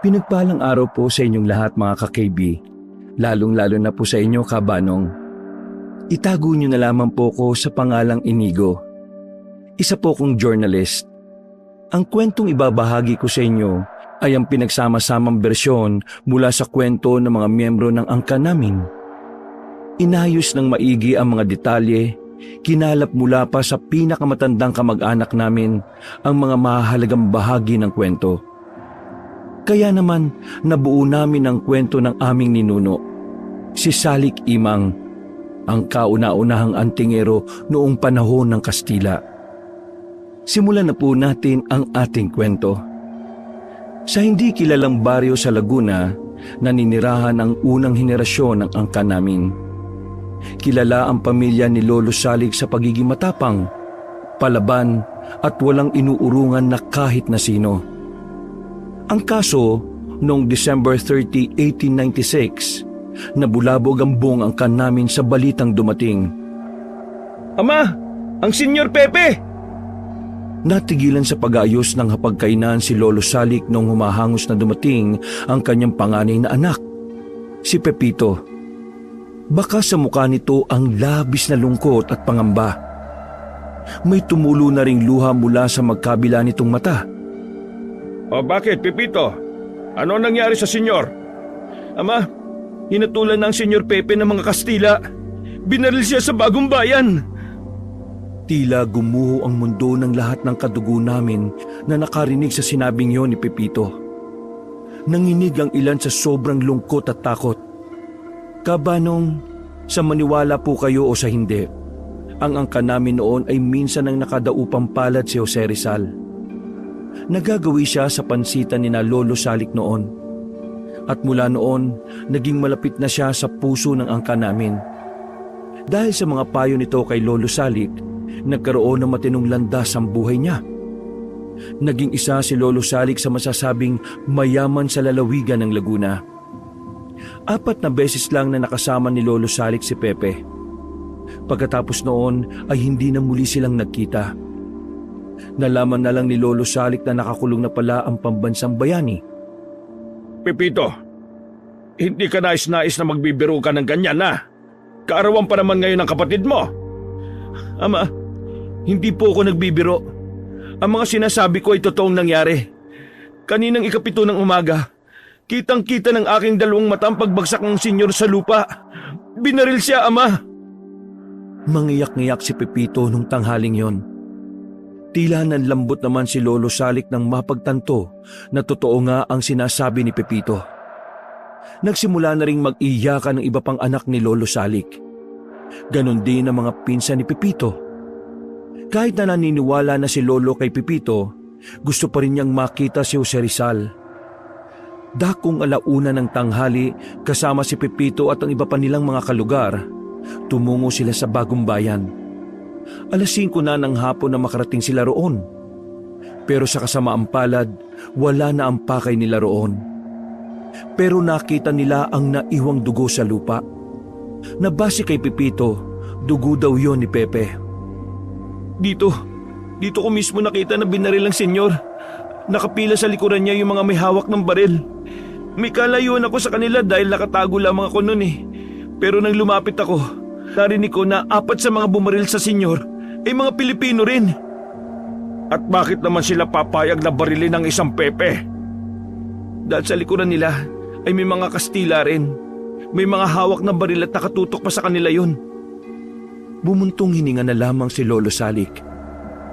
Pinagpalang araw po sa inyong lahat mga ka-KB, lalong-lalo na po sa inyo kabanong. Itago niyo na lamang po ko sa pangalang Inigo. Isa po kong journalist. Ang kwentong ibabahagi ko sa inyo ay ang pinagsama-samang bersyon mula sa kwento ng mga miyembro ng angkan namin. Inayos ng maigi ang mga detalye, kinalap mula pa sa pinakamatandang kamag-anak namin ang mga mahalagang bahagi ng kwento. Kaya naman nabuo namin ang kwento ng aming ninuno, si Salik Imang, ang kauna-unahang antingero noong panahon ng Kastila. Simulan na po natin ang ating kwento. Sa hindi kilalang baryo sa Laguna, naninirahan ang unang henerasyon ng angkan namin. Kilala ang pamilya ni Lolo Salik sa pagiging matapang, palaban at walang inuurungan na kahit na sino. Ang kaso, noong December 30, 1896, nabulabog ang buong angkan namin sa balitang dumating. Ama! Ang Senyor Pepe! Natigilan sa pag-aayos ng hapagkainan si Lolo Salik nung humahangos na dumating ang kanyang panganay na anak, si Pepito. Baka sa mukha nito ang labis na lungkot at pangamba. May tumulo na ring luha mula sa magkabila nitong mata. O bakit, Pepito? Ano nangyari sa senyor? Ama, hinatulan ng Senyor Pepe ng mga Kastila. Binaril siya sa Bagong Bayan. Tila gumuho ang mundo ng lahat ng kadugo namin na nakarinig sa sinabing yon ni Pepito. Nanginig ang ilan sa sobrang lungkot at takot. Kabanong, sa maniwala po kayo o sa hindi, ang angkan namin noon ay minsan ang nakadaupang palad si Jose Rizal. Nagagawi siya sa pansitan ni na Lolo Salik noon. At mula noon, naging malapit na siya sa puso ng angkan namin. Dahil sa mga payo nito kay Lolo Salik, nagkaroon ng matinong landas ang buhay niya. Naging isa si Lolo Salik sa masasabing mayaman sa lalawigan ng Laguna. 4 na beses lang na nakasama ni Lolo Salik si Pepe. Pagkatapos noon ay hindi na muli silang nagkita. Nalaman na lang ni Lolo Salik na nakakulong na pala ang pambansang bayani. Pepito, hindi ka nais-nais na magbibiro ka ng ganyan na. Kaarawan pa naman ngayon ng kapatid mo. Ama, hindi po ako nagbibiro. Ang mga sinasabi ko ay totoong nangyari. Kaninang 7 ng umaga, kitang-kita ng aking 2 mata ang pagbagsak ng senyor sa lupa. Binaril siya, Ama. Mangiyak-ngiyak si Pepito nung tanghaling yon. Tila nanlambot naman si Lolo Salik nang mapagtanto na totoo nga ang sinasabi ni Pepito. Nagsimula na ring mag-iyakan ng iba pang anak ni Lolo Salik. Ganon din ang mga pinsan ni Pepito. Kahit na naniniwala na si Lolo kay Pepito, gusto pa rin niyang makita si Jose Rizal. Dakong 1:00 ng tanghali, kasama si Pepito at ang iba pa nilang mga kalugar, tumungo sila sa Bagong Bayan. 5:00 na ng hapon na makarating sila roon. Pero sa kasamaang palad, wala na ang pakay nila roon. Pero nakita nila ang naiwang dugo sa lupa. Nabase kay Pepito, dugo daw yon ni Pepe. Dito ko mismo nakita na binaril ang senyor. Nakapila sa likuran niya yung mga may hawak ng baril. May kalayuan ako sa kanila dahil nakatago lamang ako noon eh. Pero nang lumapit ako, narinig ko na 4 sa mga bumaril sa senyor ay mga Pilipino rin. At bakit naman sila papayag na barilin ng isang Pepe? Dahil sa likuran nila ay may mga Kastila rin. May mga hawak na baril at nakatutok pa sa kanila yun. Bumuntong hininga na lamang si Lolo Salik.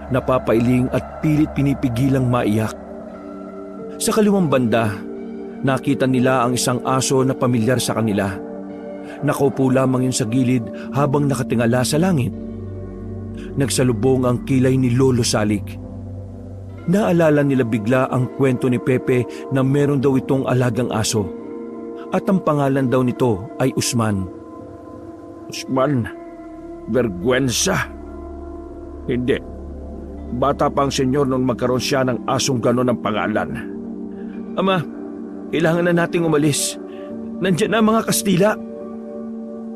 Napapailing at pilit pinipigilang maiyak. Sa kaliwang banda, nakita nila ang isang aso na pamilyar sa kanila. Nakaupo lamang yun sa gilid habang nakatingala sa langit. Nagsalubong ang kilay ni Lolo Salik. Naalala nila bigla ang kwento ni Pepe na meron daw itong alagang aso. At ang pangalan daw nito ay Usman. Usman? Vergüenza? Hindi. Bata pa ang senyor nung magkaroon siya ng asong ganon ang pangalan. Ama, kailangan na nating umalis. Nandiyan na mga Kastila.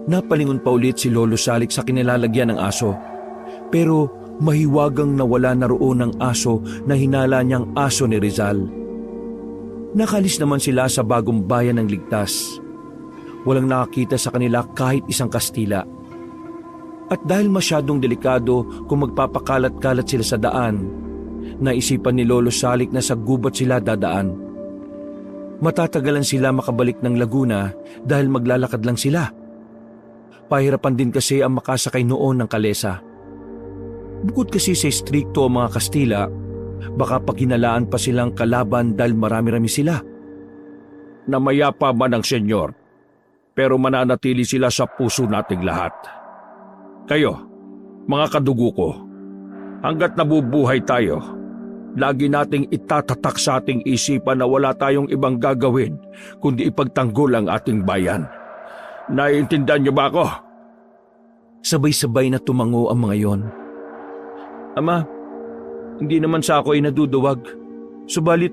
Napalingon pa ulit si Lolo Salik sa kinilalagyan ng aso. Pero mahiwagang nawala na roon ang aso na hinala niyang aso ni Rizal. Nakalis naman sila sa bagong bayan ng ligtas. Walang nakakita sa kanila kahit isang Kastila. At dahil masyadong delikado kung magpapakalat-kalat sila sa daan, naisipan ni Lolo Salik na sa gubat sila dadaan. Matatagalan sila makabalik ng Laguna dahil maglalakad lang sila. Pahirapan din kasi ang makasakay noon ng kalesa. Bukod kasi sa strikto ang mga Kastila, baka paghinalaan pa silang kalaban dahil marami-rami sila. Namayapa man ang senyor, pero mananatili sila sa puso nating lahat. Kayo, mga kadugo ko, hanggat nabubuhay tayo, lagi nating itatatak sa ating isipan na wala tayong ibang gagawin kundi ipagtanggol ang ating bayan. Naiintindihan niyo ba ako? Sabay-sabay na tumango ang mga yon. Ama, hindi naman sa ako ay naduduwag. Subalit,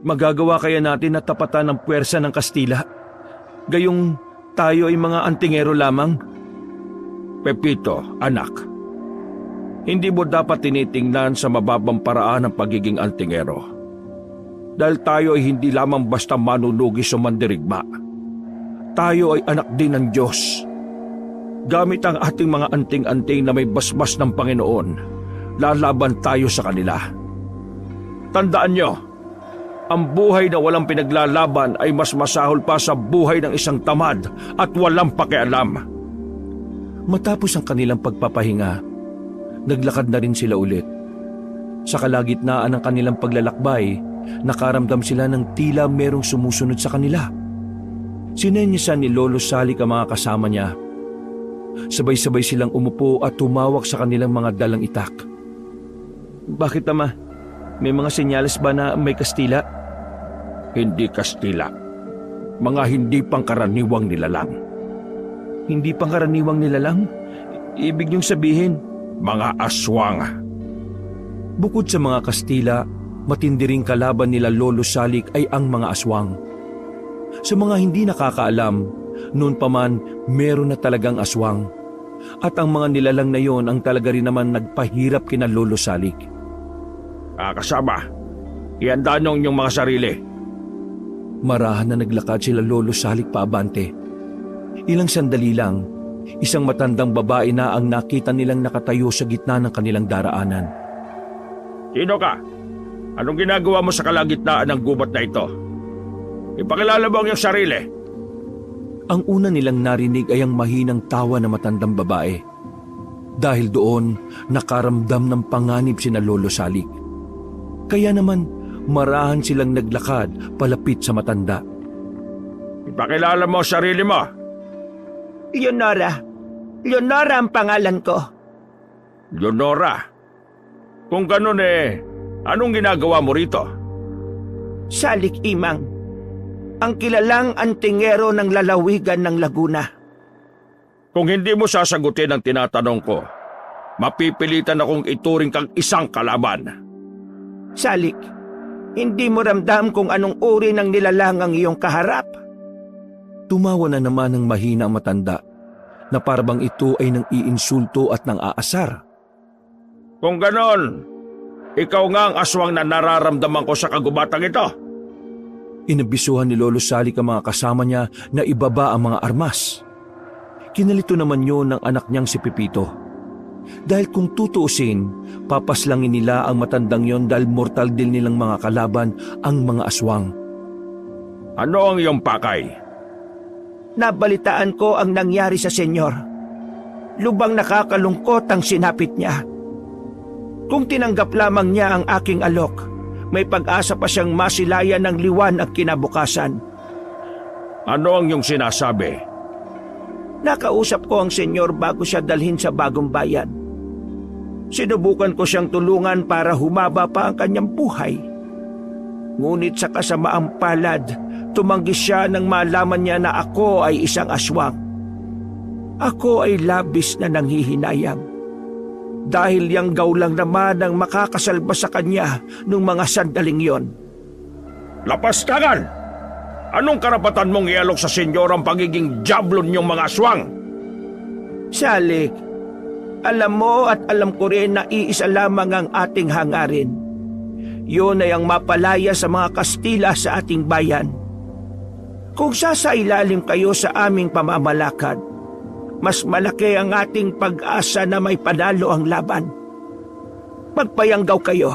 magagawa kaya natin na tapatan ang puwersa ng Kastila? Gayong tayo ay mga antingero lamang? Pepito, anak, hindi mo dapat tinitingnan sa mababang paraan ang pagiging antingero. Dahil tayo ay hindi lamang basta manunugis o mandirigma. Tayo ay anak din ng Diyos. Gamit ang ating mga anting-anting na may basbas ng Panginoon, lalaban tayo sa kanila. Tandaan nyo, ang buhay na walang pinaglalaban ay mas masahol pa sa buhay ng isang tamad at walang pakialam. Matapos ang kanilang pagpapahinga, naglakad na rin sila ulit. Sa kalagitnaan ng kanilang paglalakbay, nakaramdam sila ng tila merong sumusunod sa kanila. Sinenyasan ni Lolo Salik ang mga kasama niya. Sabay-sabay silang umupo at tumawak sa kanilang mga dalang itak. Bakit, Ama? May mga senyales ba na may Kastila? Hindi Kastila. Mga hindi pangkaraniwang nilalang. Hindi pangkaraniwang nilalang? Ibig niyong sabihin, mga aswang. Bukod sa mga Kastila, matindi ring kalaban nila Lolo Salik ay ang mga aswang. Sa mga hindi nakakaalam, noon pa man meron na talagang aswang. At ang mga nilalang na yon ang talaga rin naman nagpahirap kina Lolo Salik. Kasama, ihanda nyo inyong mga sarili. Marahan na naglakad sila Lolo Salik paabante. Ilang sandali lang, isang matandang babae na ang nakita nilang nakatayo sa gitna ng kanilang daraanan. Sino ka? Anong ginagawa mo sa kalagitnaan ng gubat na ito? Ipakilala mo ang iyong sarili. Ang una nilang narinig ay ang mahinang tawa ng matandang babae. Dahil doon, nakaramdam ng panganib sina Lolo Salik. Kaya naman, marahan silang naglakad palapit sa matanda. Ipakilala mo ang sarili mo. Leonora. Leonora ang pangalan ko. Leonora? Kung ganun anong ginagawa mo rito? Salik Imang. Ang kilalang antingero ng lalawigan ng Laguna. Kung hindi mo sasagutin ang tinatanong ko, mapipilitan akong ituring kang isang kalaban. Salik, hindi mo ramdam kung anong uri ng nilalang ang iyong kaharap. Tumawa na naman ng mahina ang matanda na parabang ito ay nang iinsulto at nang aasar. Kung ganon, ikaw nga ang aswang na nararamdaman ko sa kagubatang ito. Inabisuhan ni Lolo Salik ang mga kasama niya na ibaba ang mga armas. Kinalito naman yun ng anak niyang si Pepito. Dahil kung tutuusin, papaslangin nila ang matandang yon dahil mortal din nilang mga kalaban ang mga aswang. Ano ang iyong pakay? Nabalitaan ko ang nangyari sa senyor. Lubang nakakalungkot ang sinapit niya. Kung tinanggap lamang niya ang aking alok, may pag-asa pa siyang masilayan ng liwan at kinabukasan. Ano ang iyong sinasabi? Nakausap ko ang senyor bago siya dalhin sa bagong bayan. Sinubukan ko siyang tulungan para humaba pa ang kanyang buhay. Ngunit sa kasamaang palad, tumanggi siya nang malaman niya na ako ay isang aswang. Ako ay labis na nanghihinayang. Dahil yang gawlang naman ang makakasalba sa kanya nung mga sandaling yon. Lapastangan! Anong karapatan mong ialok sa senyor ang pagiging jablon niyong mga aswang? Salik, alam mo at alam ko rin na iisa lamang ang ating hangarin. Yun ay ang mapalaya sa mga Kastila sa ating bayan. Kung sasailalim kayo sa aming pamamalakad, mas malaki ang ating pag-asa na may panalo ang laban. Magpayanggaw kayo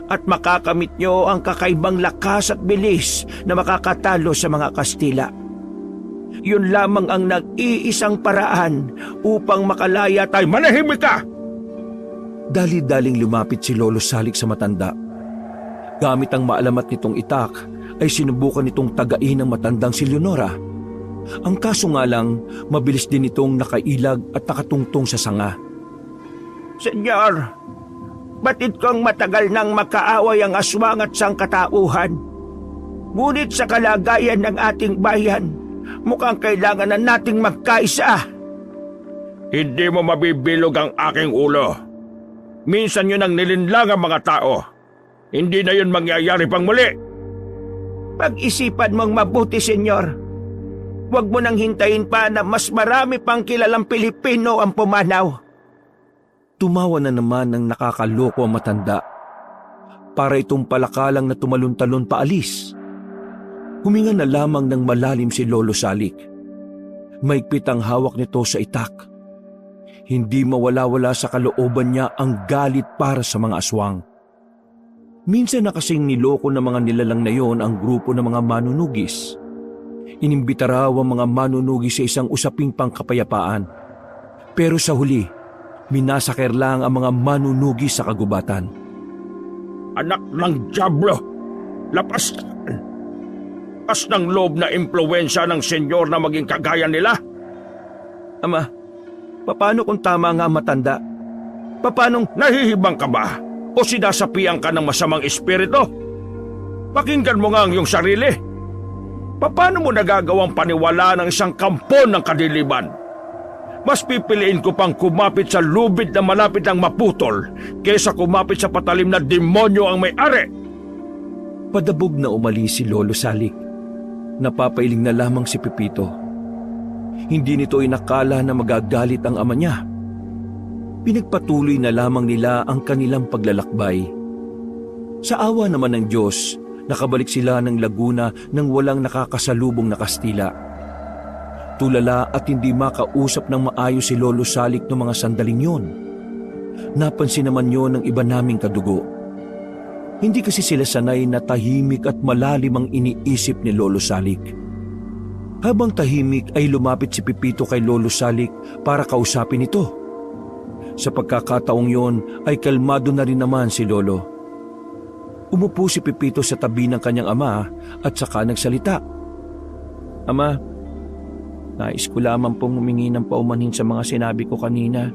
at makakamit nyo ang kakaibang lakas at bilis na makakatalo sa mga Kastila. Yun lamang ang nag-iisang paraan upang makalaya tayo. Manahimik ka! Dali-daling lumapit si Lolo Salik sa matanda. Gamit ang maalamat nitong itak, ay sinubukan nitong tagain ang matandang si Leonora. Ang kaso nga lang, mabilis din itong nakailag at nakatungtong sa sanga. Senyor, batid kong matagal nang makaaway ang aswang at sangkatauhan. Ngunit sa kalagayan ng ating bayan, mukhang kailangan na nating magkaisa. Hindi mo mabibilog ang aking ulo. Minsan yun ang nilinlang ang mga tao. Hindi na yun mangyayari pang muli. Pag-isipan mong mabuti, senyor. Huwag mo nang hintayin pa na mas marami pang kilalang Pilipino ang pumanaw. Tumawa na naman ng nakakaloko ang matanda. Para itong palakalang na tumalon-talon paalis. Huminga na lamang ng malalim si Lolo Salik. Maigpit ang hawak nito sa itak. Hindi mawala-wala sa kalooban niya ang galit para sa mga aswang. Minsan na kasing niloko ng mga nilalang na yon ang grupo ng mga manunugis. Inimbita raw ang mga manunugis sa isang usaping pangkapayapaan. Pero sa huli, minasakir lang ang mga manunugis sa kagubatan. Anak ng Diablo! Lapas ng loob na impluwensya ng senyor na maging kagaya nila. Ama, paano kung tama nga matanda? Paanong nahihibang ka ba? O sinasapian ka ng masamang espiritu? Pakinggan mo nga ang iyong sarili. Paano mo nagagawang paniwala ng isang kampo ng kadiliman? Mas pipiliin ko pang kumapit sa lubid na malapit ng maputol kaysa kumapit sa patalim na demonyo ang may-ari. Padabog na umalis si Lolo Salik. Napapailing na lamang si Pepito. Hindi nito inakala na magagalit ang ama niya. Pinagpatuloy na lamang nila ang kanilang paglalakbay. Sa awa naman ng Diyos, nakabalik sila ng Laguna nang walang nakakasalubong na Kastila. Tulala at hindi makausap ng maayos si Lolo Salik noong mga sandaling yon. Napansin naman yon ng iba naming kadugo. Hindi kasi sila sanay na tahimik at malalim ang iniisip ni Lolo Salik. Habang tahimik ay lumapit si Pepito kay Lolo Salik para kausapin ito. Sa pagkakataong yon ay kalmado na rin naman si Lolo. Umupo si Pepito sa tabi ng kanyang ama at saka nagsalita. Ama, nais ko lamang pong humingi ng paumanhin sa mga sinabi ko kanina.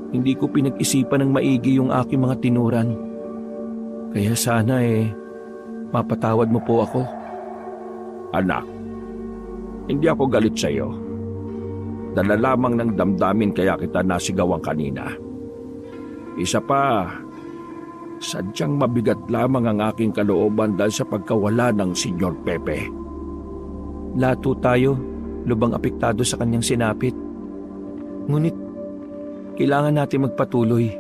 Hindi ko pinag-isipan ng maigi yung aking mga tinuran. Kaya sana mapatawad mo po ako. Anak, hindi ako galit sa iyo. Dala lamang ng damdamin kaya kita nasigawan kanina. Isa pa, sadyang mabigat lamang ang aking kalooban dahil sa pagkawala ng Senyor Pepe. Lato tayo, lubang apektado sa kanyang sinapit. Ngunit, kailangan natin magpatuloy.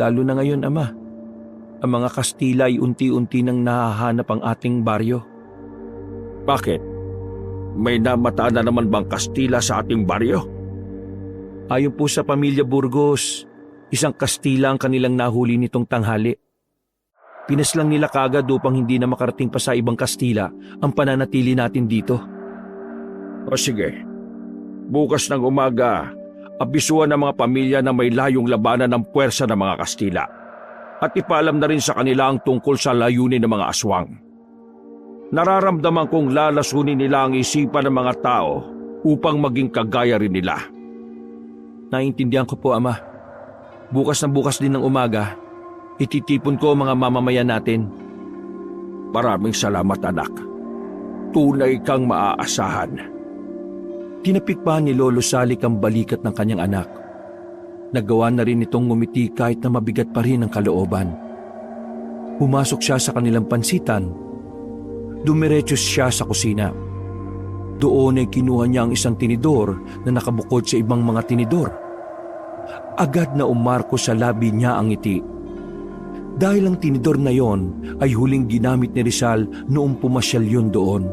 Lalo na ngayon, Ama. Ang mga Kastila ay unti-unti nang nahahanap ang ating baryo. Bakit? May namataan na naman bang Kastila sa ating baryo? Ayon po sa pamilya Burgos, isang Kastila ang kanilang nahuli nitong tanghali. Pinaslang nila kagad upang hindi na makarating pa sa ibang Kastila ang pananatili natin dito. O sige, bukas ng umaga, abisuan ng mga pamilya na may layong labanan ng puwersa ng mga Kastila at ipaalam na rin sa kanila ang tungkol sa layunin ng mga aswang. Nararamdaman kong lalasunin nila ang isipan ng mga tao upang maging kagaya rin nila. Naiintindihan ko po, Ama. Bukas na bukas din ng umaga, ititipon ko ang mga mamamayan natin. Maraming salamat, anak. Tunay kang maaasahan. Tinapik pa ni Lolo Salik ang balikat ng kanyang anak. Nagawa na rin itong ngumiti kahit na mabigat pa rin ang kalooban. Pumasok siya sa kanilang pansitan. Dumiretso siya sa kusina. Doon ay kinuha niya ang isang tinidor na nakabukod sa ibang mga tinidor. Agad na umarko sa labi niya ang ngiti. Dahil ang tinidor na yon ay huling ginamit ni Rizal noong pumasyal yun doon.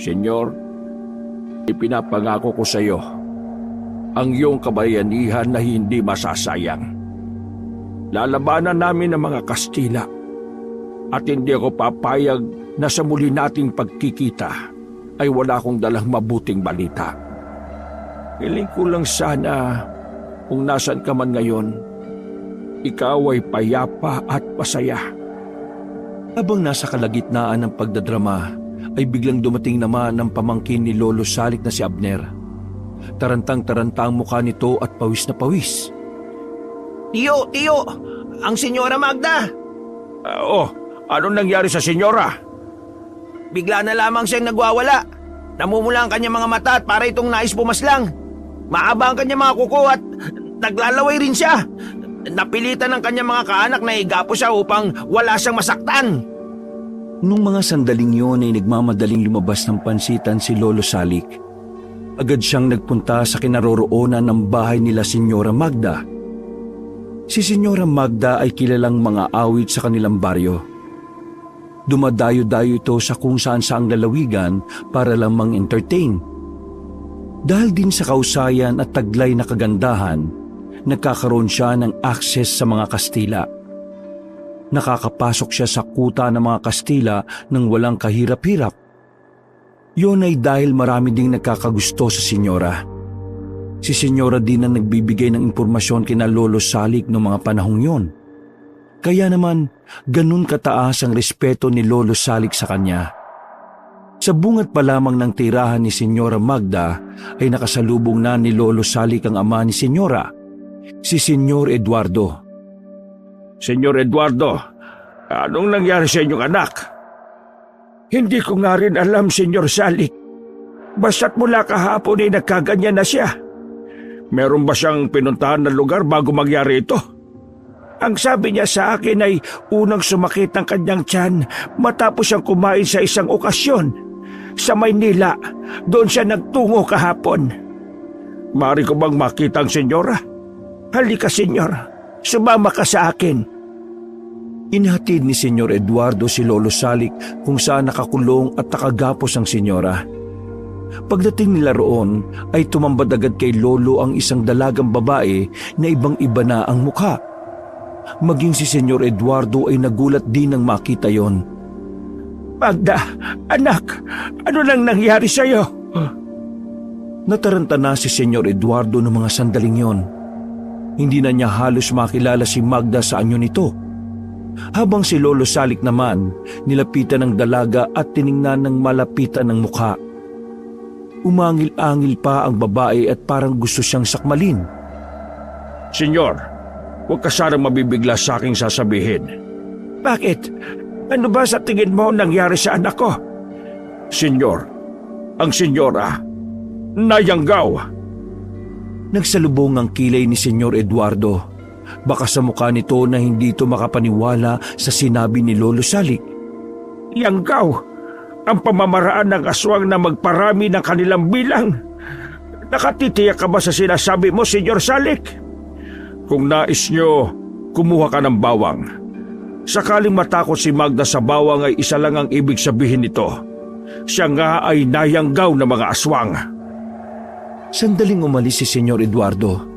Senyor, ipinapangako ko sa iyo ang iyong kabayanihan na hindi masasayang. Lalabanan namin ang mga Kastila at hindi ako papayag na sa muli nating pagkikita ay wala akong dalang mabuting balita. Hiling ko lang sana kung nasan ka man ngayon, ikaw ay payapa at masaya. Habang nasa kalagitnaan ng pagdadrama, ay biglang dumating naman ang pamangkin ni Lolo Salik na si Abner. Tarantang-taranta ang mukha nito at pawis na pawis. Tiyo, ang Senyora Magda! Anong nangyari sa senyora? Bigla na lamang siyang nagwawala. Namumula ang kanyang mga mata at para itong nais pumaslang. Maaba ang kanyang mga kuko at naglalaway rin siya. Napilitan ng kanyang mga kaanak na igapo siya upang wala siyang masaktan. Nung mga sandaling yun ay nagmamadaling lumabas ng pansitan si Lolo Salik. Agad siyang nagpunta sa kinaroroonan ng bahay nila Senyora Magda. Si Senyora Magda ay kilalang mga awit sa kanilang baryo. Dumadayo-dayo ito sa kung saan-saang lalawigan para lamang entertain. Dahil din sa kausayan at taglay na kagandahan, nagkakaroon siya ng access sa mga Kastila. Nakakapasok siya sa kuta ng mga Kastila nang walang kahirap-hirap. Yun ay dahil marami ding nagkakagusto sa senyora. Si senyora din ang nagbibigay ng impormasyon kina Lolo Salik noong mga panahong yon. Kaya naman, ganun kataas ang respeto ni Lolo Salik sa kanya. Sa bungat pa lamang ng tirahan ni Senyora Magda ay nakasalubong na ni Lolo Salik ang ama ni Senyora, si Senyor Eduardo. Senyor Eduardo, anong nangyari sa inyong anak? Hindi ko nga rin alam, Senyor Salik. Basta't mula kahapon ay nagkaganyan na siya. Meron ba siyang pinuntahan na lugar bago mangyari ito? Ang sabi niya sa akin ay unang sumakit ang kanyang tiyan matapos siyang kumain sa isang okasyon. Sa Maynila, doon siya nagtungo kahapon. Mari ko bang makita ang senyora? Halika, senyor. Sumama ka sa akin. Inhatid ni Senyor Eduardo si Lolo Salik kung saan nakakulong at nakagapos ang senyora. Pagdating nila roon ay tumambad agad kay Lolo ang isang dalagang babae na ibang-iba na ang mukha. Maging si Senyor Eduardo ay nagulat din nang makita yon. Magda, anak, ano nang nangyari sa'yo? Nataranta na si Senyor Eduardo ng mga sandaling yon. Hindi na niya halos makilala si Magda sa anyo nito. Habang si Lolo Salik naman, nilapitan ng dalaga at tiningnan ng malapitan ng mukha. Umangil-angil pa ang babae at parang gusto siyang sakmalin. Senyor, huwag ka sanang mabibigla sa aking sasabihin. Bakit? Ano ba sa tingin mo nangyari sa anak ko? Senyor, ang senyora, nayanggaw. Nagsalubong ang kilay ni Senyor Eduardo. Baka sa mukha nito na hindi ito makapaniwala sa sinabi ni Lolo Salik. Yanggaw, ang pamamaraan ng aswang na magparami ng kanilang bilang. Nakatitiyak ka ba sa sinasabi mo, Senyor Salik? Kung nais nyo, kumuha ka ng bawang. Sakaling matakot si Magda sa bawang ay isa lang ang ibig sabihin nito. Siya nga ay nayanggaw ng mga aswang. Sandaling umalis si Senyor Eduardo.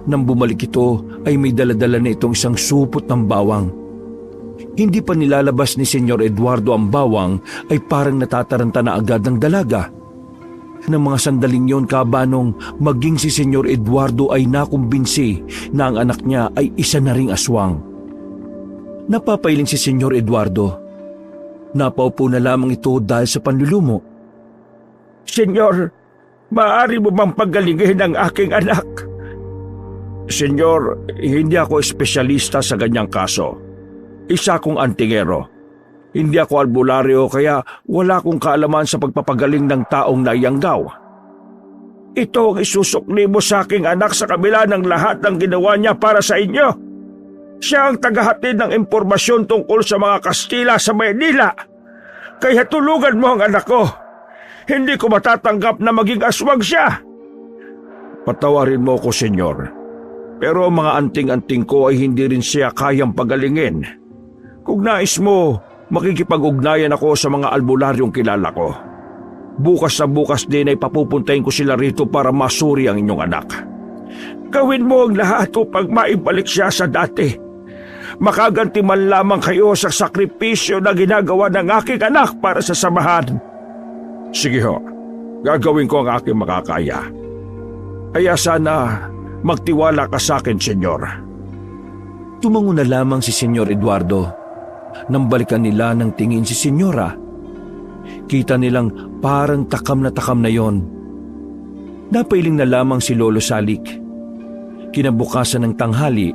Nang bumalik ito ay may daladala na itong isang supot ng bawang. Hindi pa nilalabas ni Senyor Eduardo ang bawang ay parang natataranta na agad ng dalaga. Nang mga sandaling yon kabanong maging si Senyor Eduardo ay nakumbinsi na ang anak niya ay isa na ring aswang. Napapailing si Senyor Eduardo. Napaupo na lamang ito dahil sa panlulumo. Senyor, maaari mo bang paggalingin ang aking anak? Senyor, hindi ako espesyalista sa ganyang kaso. Isa akong antingero. Hindi ako albularyo kaya wala akong kaalaman sa pagpapagaling ng taong naiyanggaw. Ito ang isusukli mo sa aking anak sa kabila ng lahat ng ginawa niya para sa inyo. Siya ang tagahatid ng impormasyon tungkol sa mga Kastila sa Maynila. Kaya tulungan mo ang anak ko. Hindi ko matatanggap na maging aswang siya. Patawarin mo ko, senyor. Pero ang mga anting-anting ko ay hindi rin siya kayang pagalingin. Kung nais mo, makikipag-ugnayan ako sa mga albularyong kilala ko. Bukas na bukas din ay papupuntahin ko sila rito para masuri ang inyong anak. Gawin mo ang lahat upang maibalik siya sa dati. Makaganti man lamang kayo sa sakripisyo na ginagawa ng aking anak para sa samahan. Sige ho, gagawin ko ang aking makakaya. Kaya sana magtiwala ka sa akin, senyor. Tumango na lamang si Senyor Eduardo. Nang balikan nila ng tingin si Senyora, kita nilang parang takam na yon. Napailing na lamang si Lolo Salik. Kinabukasan ng tanghali,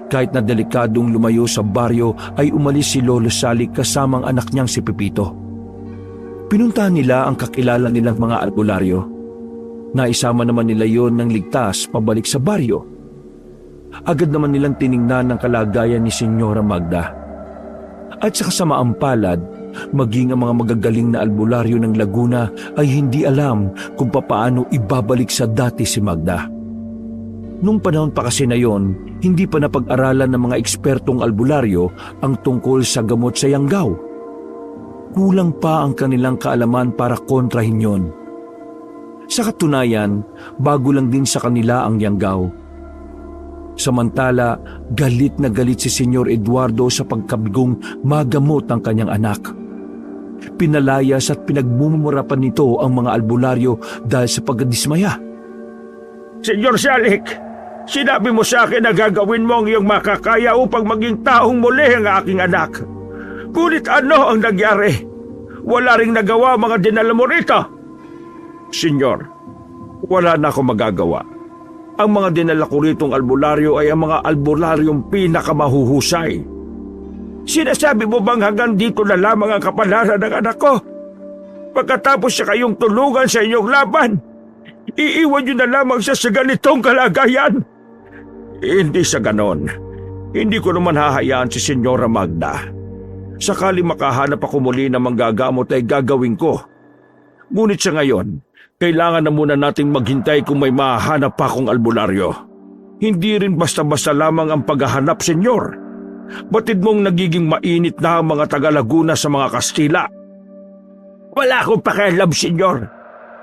kahit na delikadong lumayo sa baryo ay umalis si Lolo Salik kasamang anak niyang si Pepito. Pinuntahan nila ang kakilala nilang mga albularyo. Naisama naman nila yon ng ligtas pabalik sa baryo. Agad naman nilang tiningnan ang kalagayan ni Senyora Magda. At sa kasamaang palad, maging ang mga magagaling na albularyo ng Laguna ay hindi alam kung papaano ibabalik sa dati si Magda. Nung panahon pa kasi na yon, hindi pa napag-aralan ng mga ekspertong albularyo ang tungkol sa gamot sa yanggaw. Kulang pa ang kanilang kaalaman para kontrahin yon. Sa katunayan, bago lang din sa kanila ang yanggaw. Samantala, galit na galit si Senyor Eduardo sa pagkabigong magamot ang kanyang anak. Pinalayas at pinagmumurapan nito ang mga albularyo dahil sa pagdismaya. Senyor Salik, sinabi mo sa akin na gagawin mo ang iyong makakaya upang maging taong muli ang aking anak. Ngunit ano ang nangyari? Wala ring nagawa mga dinala mo rito. Senyor, wala na akong magagawa. Ang mga dinala ko ritong albularyo ay ang mga albularyong pinakamahuhusay. Sinasabi mo bang hanggang dito na lamang ang kapalaran ng anak ko? Pagkatapos siya kayong tulungan sa inyong laban, iiwan niyo na lamang siya sa ganitong kalagayan? Hindi sa ganon. Hindi ko naman hahayaan si Senyora Magda. Sakali makahanap ako muli na manggagamot ay gagawin ko. Ngunit sa ngayon, kailangan na muna nating maghintay kung may mahanap pa akong albularyo. Hindi rin basta-basta lamang ang paghahanap, senyor. Batid mong nagiging mainit na ang mga taga-Laguna sa mga Kastila. Wala akong pakialam, senyor.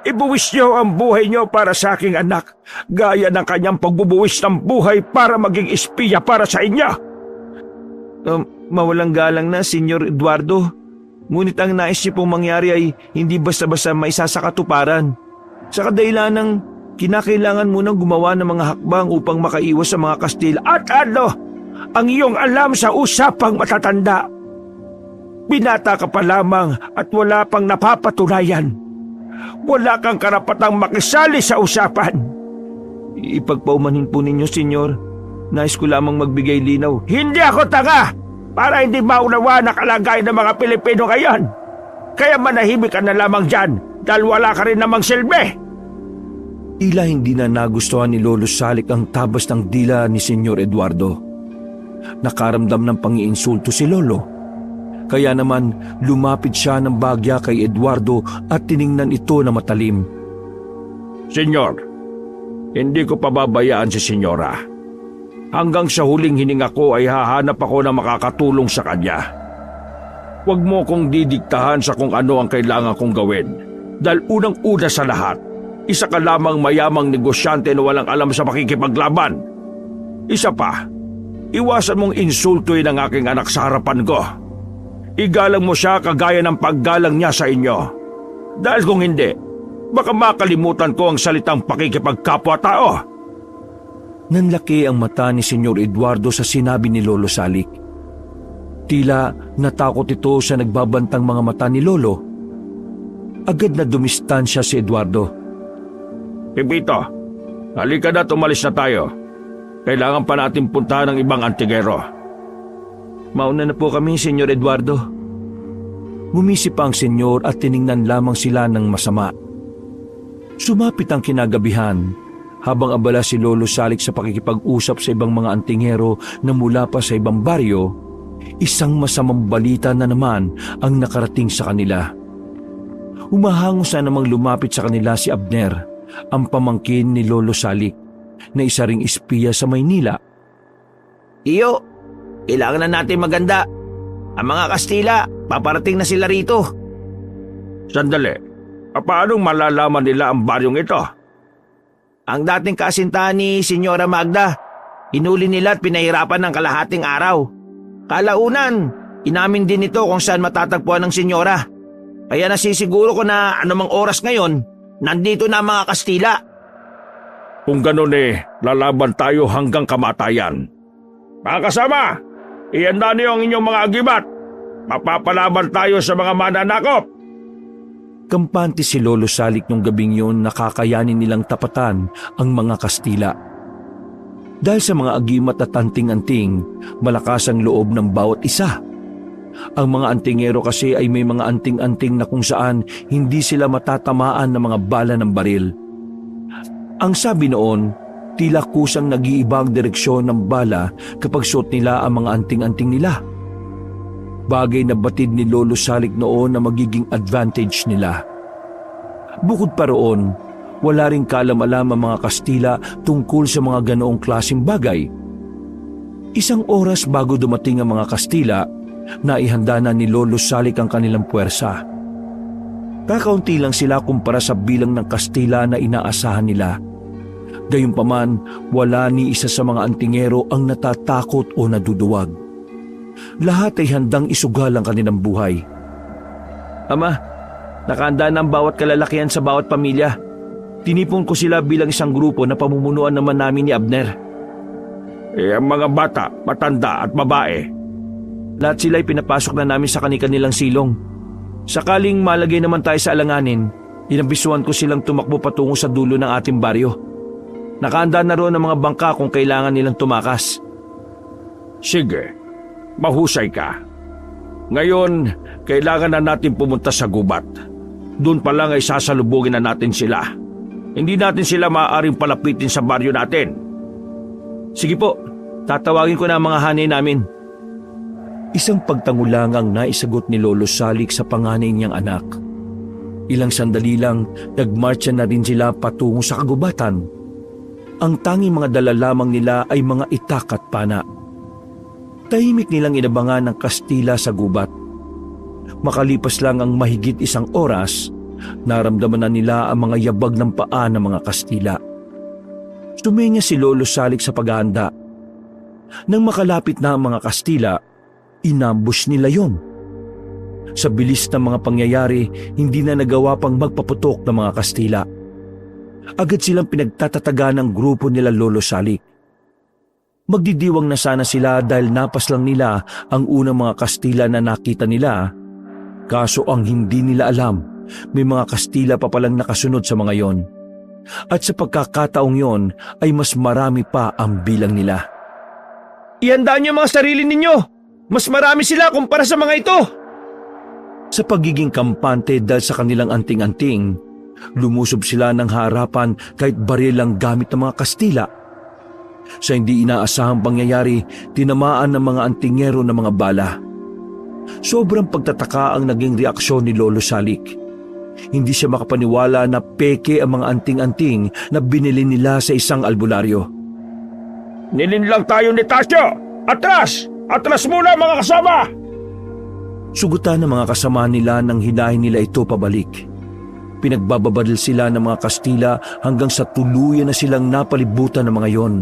Ibuwis niyo ang buhay niyo para sa aking anak, gaya ng kanyang pagbubuwis ng buhay para maging espiya para sa inyo. Mawalang galang na, Senyor Eduardo. Ngunit ang nais niyo pong mangyari ay hindi basta-basta maisasakatuparan. Sa kadahilan ng kinakailangan munang gumawa ng mga hakbang upang makaiwas sa mga Kastila. At ano ang iyong alam sa usapang matatanda? Binata ka pa lamang at wala pang napapatunayan. Wala kang karapatang makisali sa usapan. Ipagpaumanhin po ninyo, Senyor. Nais ko lamang magbigay linaw. Hindi ako tanga para hindi maunawa na kalagayan ng mga Pilipino ngayon. Kaya manahimik ka na lamang dyan dahil wala ka rin namang silbi. Tila hindi na nagustuhan ni Lolo Salik ang tabas ng dila ni Senyor Eduardo. Nakaramdam ng pangiinsulto si Lolo. Kaya naman lumapit siya ng bagya kay Eduardo at tiningnan ito na matalim. Senyor, hindi ko pababayaan si Senyora. Hanggang sa huling hininga ko ay hahanap ako na makakatulong sa kanya. Huwag mo kong didiktahan sa kung ano ang kailangan kong gawin. Dahil unang-una sa lahat, isa ka lamang mayamang negosyante na walang alam sa makikipaglaban. Isa pa, iwasan mong insultuin ang aking anak sa harapan ko. Igalang mo siya kagaya ng paggalang niya sa inyo. Dahil kung hindi, baka makalimutan ko ang salitang pakikipagkapwa-tao. Nanlaki ang mata ni Senyor Eduardo sa sinabi ni Lolo Salik. Tila natakot ito sa nagbabantang mga mata ni Lolo. Agad na dumistansya si Eduardo. Pepito, halika na, tumalis na tayo. Kailangan pa natin puntahan ng ibang antigero. Mauna na po kami, Senyor Eduardo. Gumisip pa ang senyor at tiningnan lamang sila ng masama. Sumapit ang kinagabihan habang abala si Lolo Salik sa pakikipag-usap sa ibang mga antingero na mula pa sa ibang baryo. Isang masamang balita na naman ang nakarating sa kanila. Umahangos na namang lumapit sa kanila si Abner, ang pamangkin ni Lolo Salik. na isa ring espiya sa Maynila. Iyo, kailangan na natin maganda. Ang mga Kastila, paparating na sila rito. Sandali, paano malalaman nila ang baryong ito? Ang dating kasintahan ni Senyora Magda, hinuli nila at pinahirapan ng kalahating araw. Kalaunan, inamin din ito kung saan matatagpuan ng senyora. Kaya nasisiguro ko na anumang oras ngayon, nandito na ang mga Kastila. Kung ganun lalaban tayo hanggang kamatayan. Mga kasama, ihanda niyo ang inyong mga agimat. Mapapalaban tayo sa mga mananakop. Kampante si Lolo Salik nung gabing yun na kakayanin nilang tapatan ang mga Kastila. Dahil sa mga agimat at anting-anting, malakas ang loob ng bawat isa. Ang mga antingero kasi ay may mga anting-anting na kung saan hindi sila matatamaan ng mga bala ng baril. Ang sabi noon, tila kusang nag-iiba ang direksyon ng bala kapag suot nila ang mga anting-anting nila. Bagay na batid ni Lolo Salik noon na magiging advantage nila. Bukod pa roon, wala ring kaalam-alam ang mga Kastila tungkol sa mga ganoong klaseng bagay. Isang oras bago dumating ang mga Kastila, naihanda na ni Lolo Salik ang kanilang puwersa. Kakaunti lang sila kumpara sa bilang ng Kastila na inaasahan nila. Gayunpaman, wala ni isa sa mga antingero ang natatakot o naduduwag. Lahat ay handang isugal ang kanilang buhay. Ama, nakahanda na ang bawat kalalakihan sa bawat pamilya. Tinipon ko sila bilang isang grupo na pamumunuan naman namin ni Abner. Ang mga bata, matanda at babae. Lahat sila ay pinapasok na namin sa kanilang silong. Sakaling malagay naman tayo sa alanganin, inambisuan ko silang tumakbo patungo sa dulo ng ating baryo. Nakahanda na roon ang mga bangka kung kailangan nilang tumakas. Sige, mahusay ka. Ngayon, kailangan na natin pumunta sa gubat. Doon pa lang ay sasalubungin na natin sila. Hindi natin sila maaaring palapitin sa baryo natin. Sige po, tatawagin ko na ang mga hanay namin. Isang pagtangulang ang naisagot ni Lolo Salik sa panganay niyang anak. Ilang sandali lang, nagmarcha na rin sila patungo sa kagubatan. Ang tanging mga dala lamang nila ay mga itak at pana. Tahimik nilang inabangan ng Kastila sa gubat. Makalipas lang ang mahigit isang oras, naramdaman na nila ang mga yabag ng paa ng mga Kastila. Sumenya si Lolo Salik sa paghahanda. Nang makalapit na ang mga Kastila, inambush nila yon. Sa bilis ng mga pangyayari, hindi na nagawa pang magpaputok ng mga Kastila. Agad silang pinagtatataga ng grupo nila Lolo Salik. Magdidiwang na sana sila dahil napas lang nila ang unang mga Kastila na nakita nila. Kaso ang hindi nila alam, may mga Kastila pa palang nakasunod sa mga yon. At sa pagkakataong yon ay mas marami pa ang bilang nila. Ihanda niyo mga sarili ninyo! Mas marami sila kumpara sa mga ito! Sa pagiging kampante dahil sa kanilang anting-anting, lumusob sila ng harapan kahit baril ang gamit ng mga Kastila. Sa hindi inaasahang pangyayari, tinamaan ng mga antingero ng mga bala. Sobrang pagtataka ang naging reaksyon ni Lolo Salik. Hindi siya makapaniwala na peke ang mga anting-anting na binili nila sa isang albularyo. Nilinlang tayo ni Tasyo! Atras! Atras muna mga kasama! Sugutan ng mga kasama nila nang hinahin nila ito pabalik. Pinagbababadal sila ng mga Kastila hanggang sa tuluyan na silang napalibutan ng mga yon.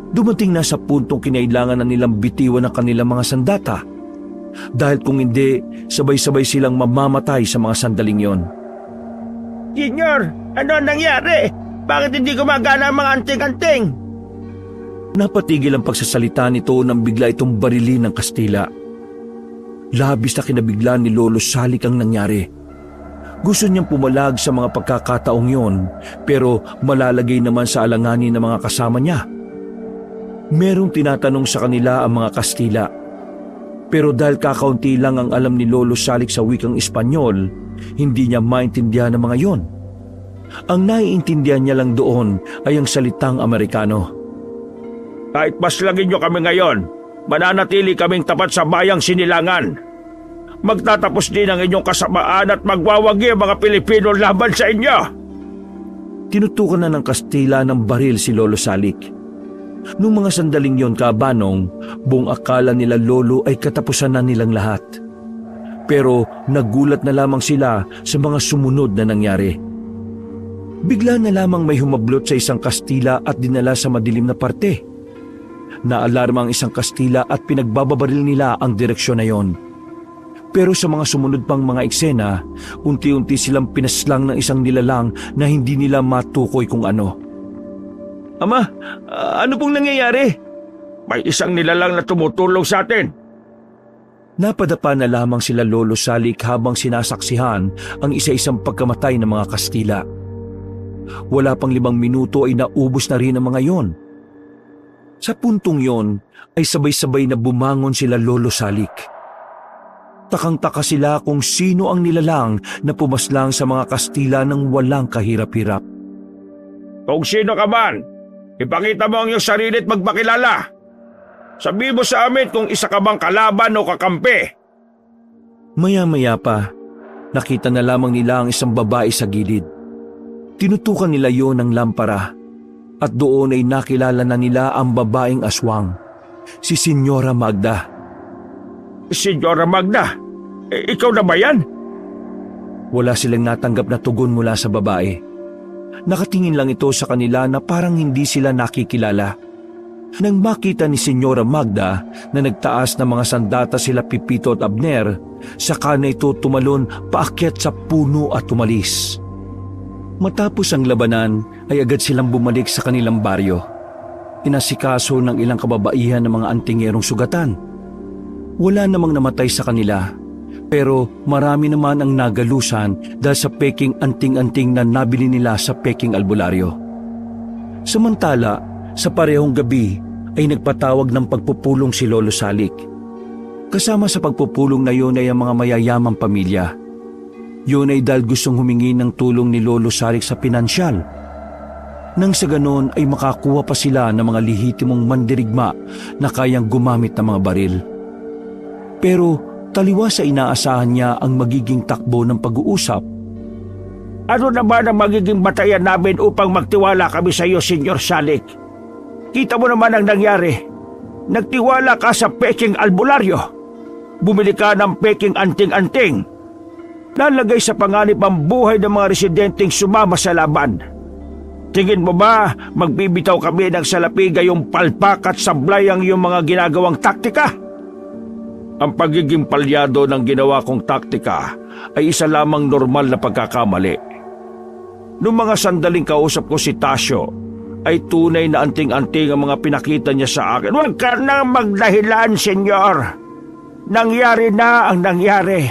Dumating na sa puntong kinailangan na nilang bitiwan ang kanilang mga sandata. Dahil kung hindi, sabay-sabay silang mamamatay sa mga sandaling yon. Senyor, ano nangyari? Bakit hindi gumagana ang mga anting-anting? Napatigil ang pagsasalita nito nang bigla itong barilin ng Kastila. Labis na kinabigla ni Lolo Salik ang nangyari. Gusto niyang pumalag sa mga pagkakataong yon, pero malalagay naman sa alanganin ng mga kasama niya. Merong tinatanong sa kanila ang mga Kastila. Pero dahil kakaunti lang ang alam ni Lolo Salik sa wikang Espanyol, hindi niya maintindihan ang mga yon. Ang naiintindihan niya lang doon ay ang salitang Amerikano. Kahit paslagin nyo kami ngayon, mananatili kaming tapat sa bayang Sinilangan. Magtatapos din ang inyong kasamaan at magwawagi ang mga Pilipino laban sa inyo. Tinutukan na ng Kastila ng baril si Lolo Salik. Noong mga sandaling yon, Kabanong, buong akala nila Lolo ay katapusan na nilang lahat. Pero nagulat na lamang sila sa mga sumunod na nangyari. Bigla na lamang may humablot sa isang Kastila at dinala sa madilim na parte. Naalarma ang isang Kastila at pinagbababaril nila ang direksyon na yon. Pero sa mga sumunod pang mga eksena, unti-unti silang pinaslang ng isang nilalang na hindi nila matukoy kung ano. Ama, ano pong nangyayari? May isang nilalang na tumutulong sa atin. Napadapa na lamang sila Lolo Salik habang sinasaksihan ang isa-isang pagkamatay ng mga Kastila. Wala pang 5 minuto ay naubos na rin ang mga yon. Sa puntong yon ay sabay-sabay na bumangon sila Lolo Salik. Takang-taka sila kung sino ang nilalang na pumaslang sa mga Kastila ng walang kahirap-hirap. Kung sino ka man, ipakita mo ang iyong sarili at magpakilala. Sabi mo sa amin kung isa ka bang kalaban o kakampi. Maya-maya pa, nakita na lamang nila ang isang babae sa gilid. Tinutukan nila yon ng lampara at doon ay nakilala na nila ang babaeng aswang, si Senyora Magda. Senyora Magda, ikaw na ba yan? Wala silang natanggap na tugon mula sa babae. Nakatingin lang ito sa kanila na parang hindi sila nakikilala. Nang makita ni Senyora Magda na nagtaas ng mga sandata sila Pipito at Abner, saka na ito tumalon paakyat sa puno at tumalis. Matapos ang labanan ay agad silang bumalik sa kanilang baryo. Inasikaso ng ilang kababaihan ng mga antingerong sugatan. Wala namang namatay sa kanila, pero marami naman ang nagalusan dahil sa peking anting-anting na nabili nila sa peking albularyo. Samantala, sa parehong gabi ay nagpatawag ng pagpupulong si Lolo Salik. Kasama sa pagpupulong na yun ay ang mga mayayamang pamilya. Yun ay dahil gustong humingi ng tulong ni Lolo Salik sa pinansyal. Nang sa ganon ay makakuha pa sila ng mga lehitimong mandirigma na kayang gumamit ng mga baril. Pero taliwas sa inaasahan niya ang magiging takbo ng pag-uusap. Ano naman ang magiging batayan namin upang magtiwala kami sa iyo, Senyor Salik? Kita mo naman ang nangyari. Nagtiwala ka sa peking albularyo. Bumili ka ng peking anting-anting. Nalagay sa panganib ang buhay ng mga residenteng sumama sa laban. Tingin mo ba magbibitaw kami ng salapi gayong palpak at sablay ang iyong mga ginagawang taktika? Ang pagiging palyado ng ginawa kong taktika ay isa lamang normal na pagkakamali. Noong mga sandaling kausap ko si Tasyo, ay tunay na anting-anting ang mga pinakita niya sa akin. Huwag ka nang magdahilan, senyor. Nangyari na ang nangyari.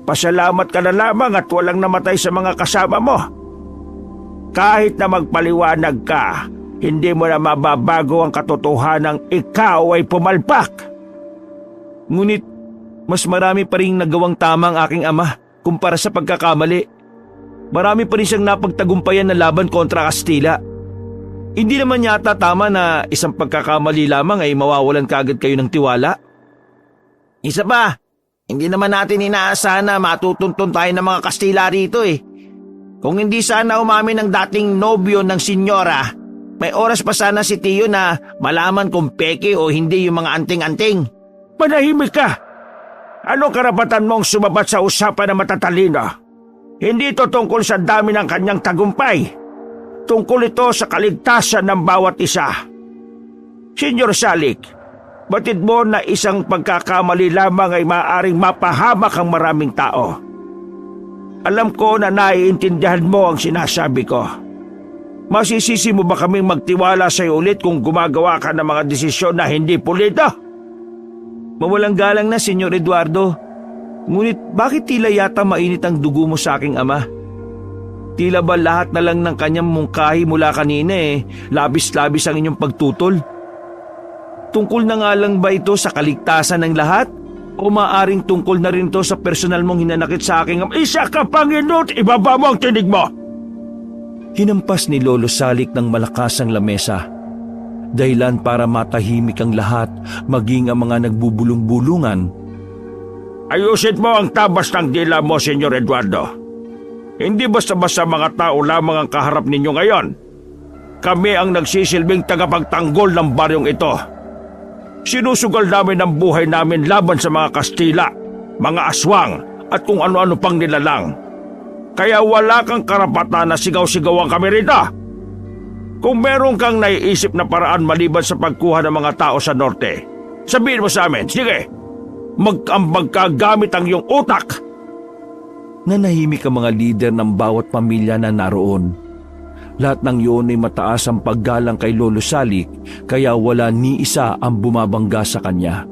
Pasalamat ka na lamang at walang namatay sa mga kasama mo. Kahit na magpaliwanag ka, hindi mo na mababago ang katotohanang ikaw ay pumalpak. Ngunit mas marami pa rin nagawang tama ang aking ama kumpara sa pagkakamali. Marami pa rin siyang napagtagumpayan na laban kontra Kastila. Hindi naman yata tama na isang pagkakamali lamang ay mawawalan kaagad kayo ng tiwala. Isa pa, hindi naman natin inaasahan na matutuntun tayo ng mga Kastila rito eh. Kung hindi sana umamin ng dating nobyo ng senyora, may oras pa sana si Tiyo na malaman kung peke o hindi yung mga anting-anting. Manahimik ka! Anong karapatan mong sumabat sa usapan na matatalino? Hindi ito tungkol sa dami ng kanyang tagumpay. Tungkol ito sa kaligtasan ng bawat isa. Senyor Salik, batid mo na isang pagkakamali lamang ay maaaring mapahamak ang maraming tao. Alam ko na naiintindihan mo ang sinasabi ko. Masisisi mo ba kaming magtiwala sa iyo ulit kung gumagawa ka ng mga desisyon na hindi pulido? Mawalang galang na, Senyor Eduardo. Ngunit bakit tila yata mainit ang dugo mo sa aking ama? Tila ba lahat na lang ng kanyang mungkahi mula kanina labis-labis ang inyong pagtutol? Tungkol na nga lang ba ito sa kaligtasan ng lahat? O maaring tungkol na rin ito sa personal mong hinanakit sa aking ama? Isa ka Panginoon, ibaba mo ang tinig mo! Hinampas ni Lolo Salik ng malakas ang lamesa. Dahilan para matahimik ang lahat, maging ang mga nagbubulong-bulungan. Ayusin mo ang tabas ng dila mo, Senyor Eduardo. Hindi basta-basta mga tao lamang ang kaharap ninyo ngayon. Kami ang nagsisilbing tagapagtanggol ng baryong ito. Sinusugal namin ang buhay namin laban sa mga Kastila, mga aswang at kung ano-ano pang nilalang. Kaya wala kang karapatan na sigaw-sigawan kami rito. Kung meron kang naiisip na paraan maliban sa pagkuha ng mga tao sa norte, sabihin mo sa amin, sige, mag-ambag ka gamit ang iyong utak. Nanahimik ang mga lider ng bawat pamilya na naroon. Lahat ng iyon ay mataas ang paggalang kay Lolo Salik, kaya wala ni isa ang bumabangga sa kanya.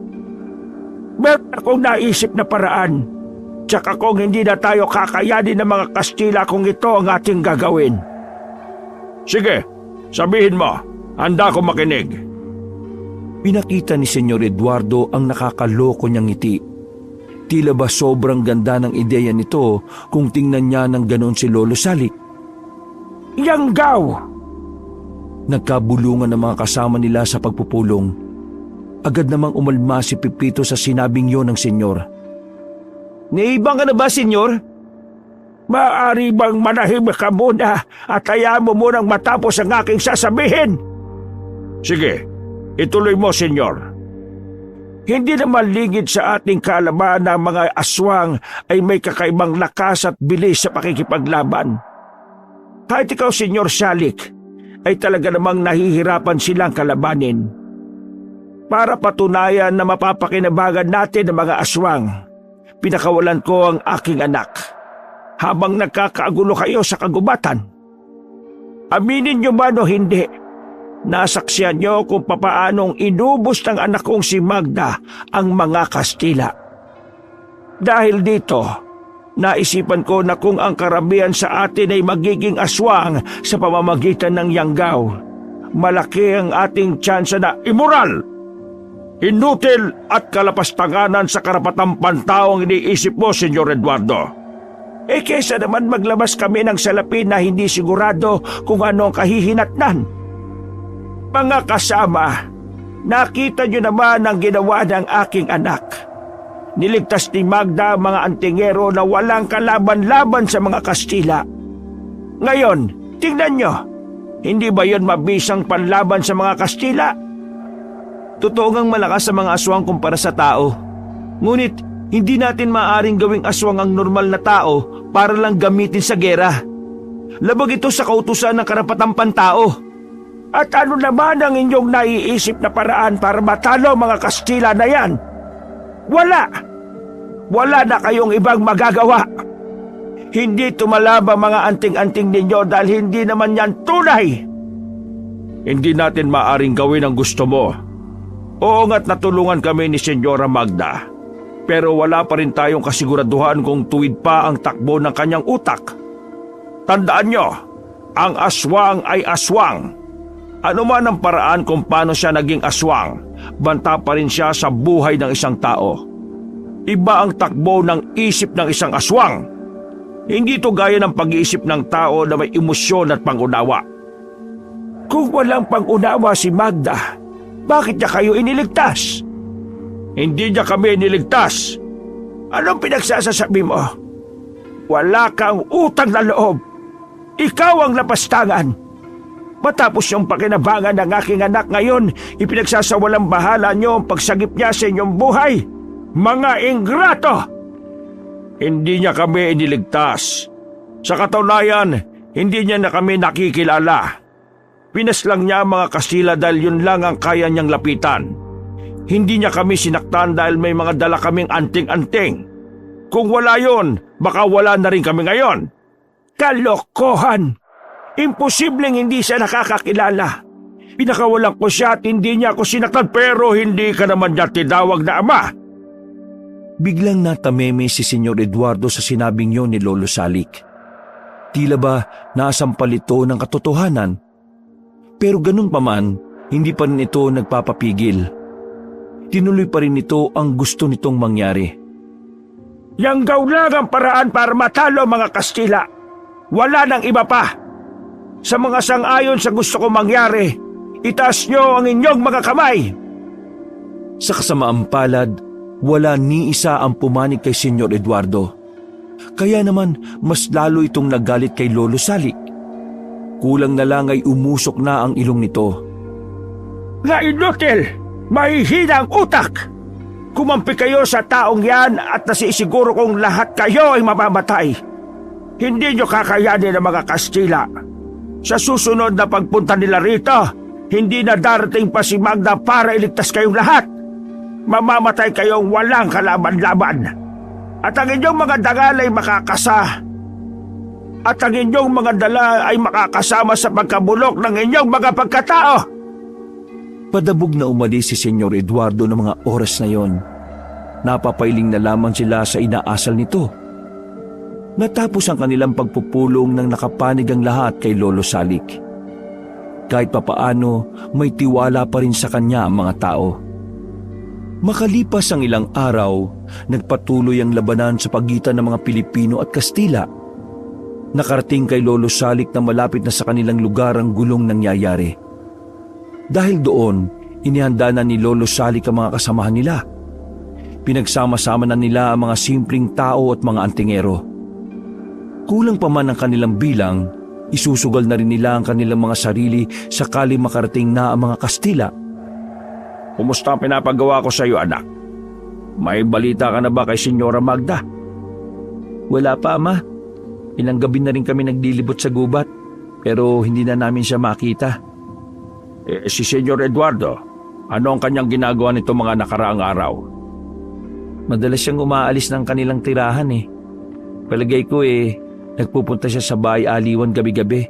Meron akong naisip na paraan. Tsaka kung hindi na tayo kakayanin ng mga Kastila kung ito ang ating gagawin. Sige, sabihin mo, handa ko makinig. Pinakita ni Senyor Eduardo ang nakakaloko niyang ngiti. Tila ba sobrang ganda ng ideya nito kung tingnan niya ng ganon si Lolo Salik. Yanggaw! Nagkabulungan ng mga kasama nila sa pagpupulong. Agad namang umalma si Pipito sa sinabing yon ng senyor. Naibang ka na ba, senyor? Maaari bang manahimik ka muna at hayaan mo munang matapos ang aking sasabihin? Sige, ituloy mo, senyor. Hindi naman lingid sa ating kaalaman na mga aswang ay may kakaibang lakas at bilis sa pakikipaglaban. Kahit ikaw, Senyor Salik, ay talaga namang nahihirapan silang kalabanin. Para patunayan na mapapakinabangan natin ang mga aswang, pinakawalan ko ang aking anak habang nagkakagulo kayo sa kagubatan. Aminin niyo man o hindi, nasaksiyan niyo kung papaanong inubos ng anak kong si Magda ang mga Kastila. Dahil dito, naisipan ko na kung ang karamihan sa atin ay magiging aswang sa pamamagitan ng Yanggaw, malaki ang ating tsansa na immoral, inutil at kalapastanganan sa karapatang pantao ang iniisip mo, Senyor Eduardo. Kesa naman maglabas kami ng salapin na hindi sigurado kung ano ang kahihinatnan. Mga kasama, nakita niyo naman ang ginawa ng aking anak. Niligtas ni Magda mga antingero na walang kalaban-laban sa mga Kastila. Ngayon, tingnan nyo, hindi ba yon mabisang panlaban sa mga Kastila? Totoo ngang malakas sa mga aswang kumpara sa tao. Ngunit, hindi natin maaaring gawing aswang ang normal na tao para lang gamitin sa gera. Labag ito sa kautusan ng karapatang pantao. At ano naman ang inyong naiisip na paraan para matalo mga Kastila na yan? Wala! Wala na kayong ibang magagawa. Hindi tumalaba mga anting-anting ninyo dahil hindi naman yan tunay. Hindi natin maaring gawin ang gusto mo. Oo nga't natulungan kami ni Senyora Magda. Pero wala pa rin tayong kasiguraduhan kung tuwid pa ang takbo ng kanyang utak. Tandaan nyo, ang aswang ay aswang. Ano man ang paraan kung paano siya naging aswang, banta pa rin siya sa buhay ng isang tao. Iba ang takbo ng isip ng isang aswang. Hindi ito gaya ng pag-iisip ng tao na may emosyon at pangunawa. Kung walang pangunawa si Magda, bakit niya kayo iniligtas? Hindi niya kami iniligtas. Anong pinagsasasabi mo? Wala kang utang na loob. Ikaw ang lapastangan. Matapos yung pakinabangan ng aking anak ngayon, ipinagsasawalang bahala niyo ang pagsagip niya sa inyong buhay. Mga ingrato! Hindi niya kami iniligtas. Sa katunayan, hindi niya na kami nakikilala. Pinaslang niya ang mga Kastila dahil yun lang ang kaya niyang lapitan. Hindi niya kami sinaktan dahil may mga dala kaming anting-anting. Kung wala yun, baka wala na rin kami ngayon. Kalokohan! Imposibleng hindi siya nakakakilala. Pinakawalan ko siya at hindi niya ako sinaktan pero hindi ka naman niya tinawag na ama. Biglang natameme si Senyor Eduardo sa sinabing yon ni Lolo Salik. Tila ba nasampal ito ng katotohanan? Pero ganun pa man, hindi pa rin ito nagpapapigil. Tinuloy pa rin ito ang gusto nitong mangyari. Yanggaw lang ang paraan para matalo mga Kastila. Wala nang iba pa. Sa mga sang-ayon sa gusto kong mangyari, itaas niyo ang inyong mga kamay. Sa kasamaang palad, wala ni isa ang pumanig kay Senyor Eduardo. Kaya naman mas lalo itong nagalit kay Lolo Salik. Kulang na lang ay umusok na ang ilong nito. Nga inutil! Mahihina ang utak! Kumampi kayo sa taong yan at nasisiguro kong lahat kayo ay mamamatay. Hindi nyo kakayanin ang mga Kastila. Sa susunod na pagpunta nila rito, hindi na darating pa si Magda para iligtas kayong lahat. Mamamatay kayong walang kalaban-laban. At ang inyong mga dangal ay At ang inyong mga dala ay makakasama sa pagkabulok ng inyong mga pagkatao. Padabog na umalis si Senyor Eduardo ng mga oras na yon. Napapailing na lamang sila sa inaasal nito. Natapos ang kanilang pagpupulong nang nakapanig ang lahat kay Lolo Salik. Kahit papaano, may tiwala pa rin sa kanya ang mga tao. Makalipas ang ilang araw, nagpatuloy ang labanan sa pagitan ng mga Pilipino at Kastila. Nakarating kay Lolo Salik na malapit na sa kanilang lugar ang gulong nangyayari. Dahil doon, inihanda na ni Lolo Salik ang mga kasamahan nila. Pinagsama-sama na nila ang mga simpleng tao at mga antingero. Kulang pa man ang kanilang bilang, isusugal na rin nila ang kanilang mga sarili sakali makarating na ang mga Kastila. Kumusta ang pinapagawa ko sa iyo, anak? May balita ka na ba kay Senyora Magda? Wala pa, Ama. Ilang gabi na rin kami naglilibot sa gubat, pero hindi na namin siya makita. Si Senyor Eduardo, ano ang kanyang ginagawa nito mga nakaraang araw? Madalas siyang umaalis ng kanilang tirahan Palagay ko nagpupunta siya sa bahay aliwan gabi-gabi.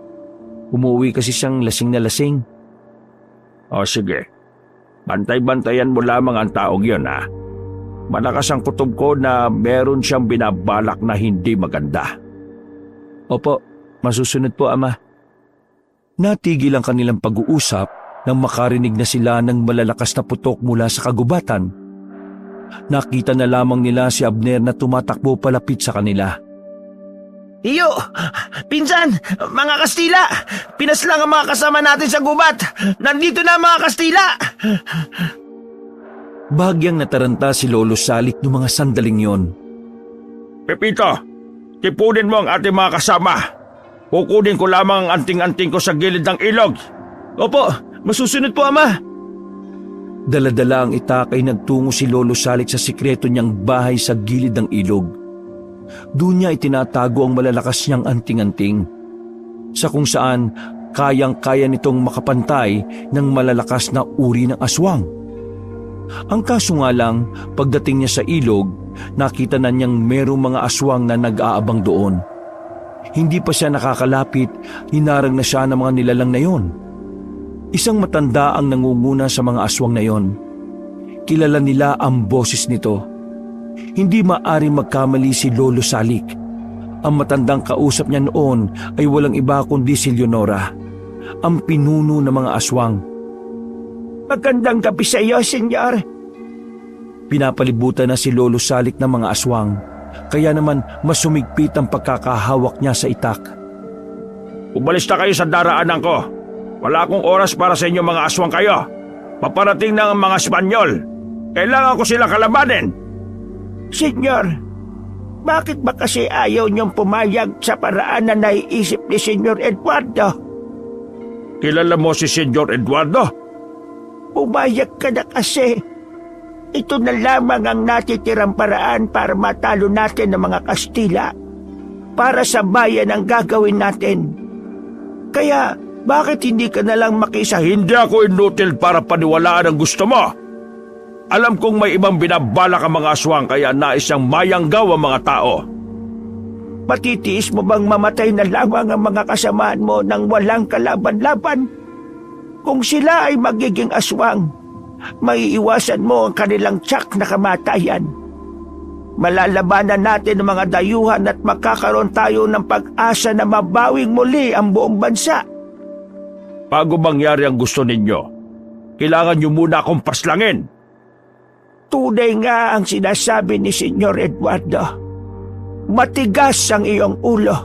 Umuwi kasi siyang lasing na lasing. O sige, bantay-bantayan mo lamang ang taong yun ha. Malakas ang kutob ko na meron siyang binabalak na hindi maganda. Opo, masusunod po, Ama. Natigil ang kanilang pag-uusap nang makarinig na sila ng malalakas na putok mula sa kagubatan. Nakita na lamang nila si Abner na tumatakbo palapit sa kanila. Iyo! Pinsan! Mga Kastila! Pinaslang ang mga kasama natin sa gubat! Nandito na ang mga Kastila! Bahagyang nataranta si Lolo Salik noong mga sandaling yon. Pepito, tipunin mo ang ating mga kasama. Kukunin ko lamang ang anting-anting ko sa gilid ng ilog. Opo, masusunod po, Ama. Dala-dala ang itak ay nagtungo si Lolo Salik sa sikreto niyang bahay sa gilid ng ilog. Doon niya itinatago ang malalakas niyang anting-anting, sa kung saan kayang-kaya nitong makapantay ng malalakas na uri ng aswang. Ang kaso nga lang, pagdating niya sa ilog, nakita na niyang merong mga aswang na nag-aabang doon. Hindi pa siya nakakalapit, hinarang na siya ng mga nilalang na yon. Isang matanda ang nangunguna sa mga aswang na yon. Kilala nila ang boses nito. Hindi maaring magkamali si Lolo Salik. Ang matandang kausap niya noon ay walang iba kundi si Leonora, ang pinuno ng mga aswang. Magandang gabi sa iyo, Senyor. Pinapalibutan na si Lolo Salik ng mga aswang, kaya naman mas sumigpit ang pagkakahawak niya sa itak. Umalis na kayo sa daraanan ko. Wala akong oras para sa inyo mga aswang kayo. Paparating na ang mga Espanyol. Kailangan ko sila kalabanin. Senyor, bakit ba kasi ayaw niyong pumayag sa paraan na naiisip ni Senyor Eduardo? Kilala mo si Senyor Eduardo? Pumayag ka na kasi. Ito na lamang ang natitirang paraan para matalo natin ang mga Kastila. Para sa bayan ang gagawin natin. Kaya, bakit hindi ka na lang makisa? Hindi ako inutil para paniwalaan ang gusto mo. Alam kong may ibang binabalak ang mga aswang kaya nais siyang mayanggaw ang mga tao. Matitiis mo bang mamatay na lamang ang mga kasamaan mo nang walang kalaban-laban? Kung sila ay magiging aswang, maiiwasan mo ang kanilang tiyak na kamatayan. Malalabanan natin ang mga dayuhan at magkakaroon tayo ng pag-asa na mabawing muli ang buong bansa. Bago mangyari ang gusto ninyo, kailangan niyo muna akong paslangin. Tunay nga ang sinasabi ni Senyor Eduardo. Matigas ang iyong ulo.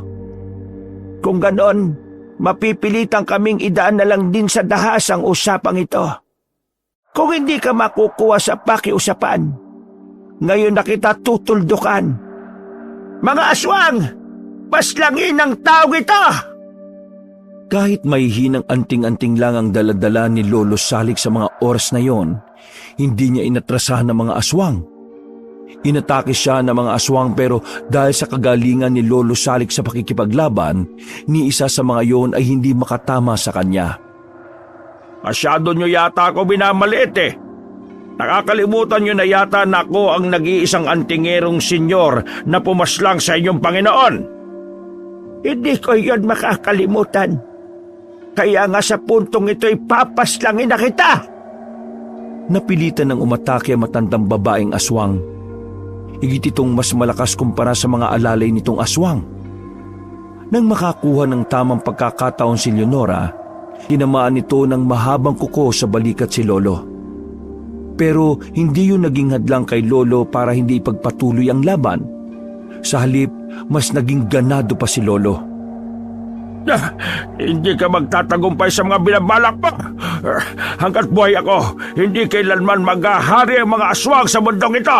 Kung ganon, mapipilitan kaming idaan na lang din sa dahas ang usapang ito. Kung hindi ka makukuha sa pakiusapan, ngayon na kita tutuldukan. Mga aswang! Paslangin ang tao ito! Kahit may hinang anting-anting lang ang daladala ni Lolo Salik sa mga oras na yon, hindi niya inatrasahan ng mga aswang. Inatake siya ng mga aswang pero dahil sa kagalingan ni Lolo Salik sa pakikipaglaban, ni isa sa mga yon ay hindi makatama sa kanya. Masyado nyo yata ako binamaliit eh. Nakakalimutan nyo na yata na ako ang nag-iisang antingerong senyor na pumaslang sa inyong Panginoon. Hindi ko yon makakalimutan. Kaya nga sa puntong ito'y papaslangin na kita. Napilitan ng umatake ang matandang babaeng aswang. Higit itong mas malakas kumpara sa mga alalay nitong aswang. Nang makakuha ng tamang pagkakataon si Leonora, tinamaan nito ng mahabang kuko sa balikat si Lolo. Pero hindi yun naging hadlang kay Lolo para hindi ipagpatuloy ang laban. Sa halip, mas naging ganado pa si Lolo. Hindi ka magtatagumpay sa mga binabalak mo. Hanggat buhay ako, hindi kailanman maghahari ang mga aswang sa mundong ito.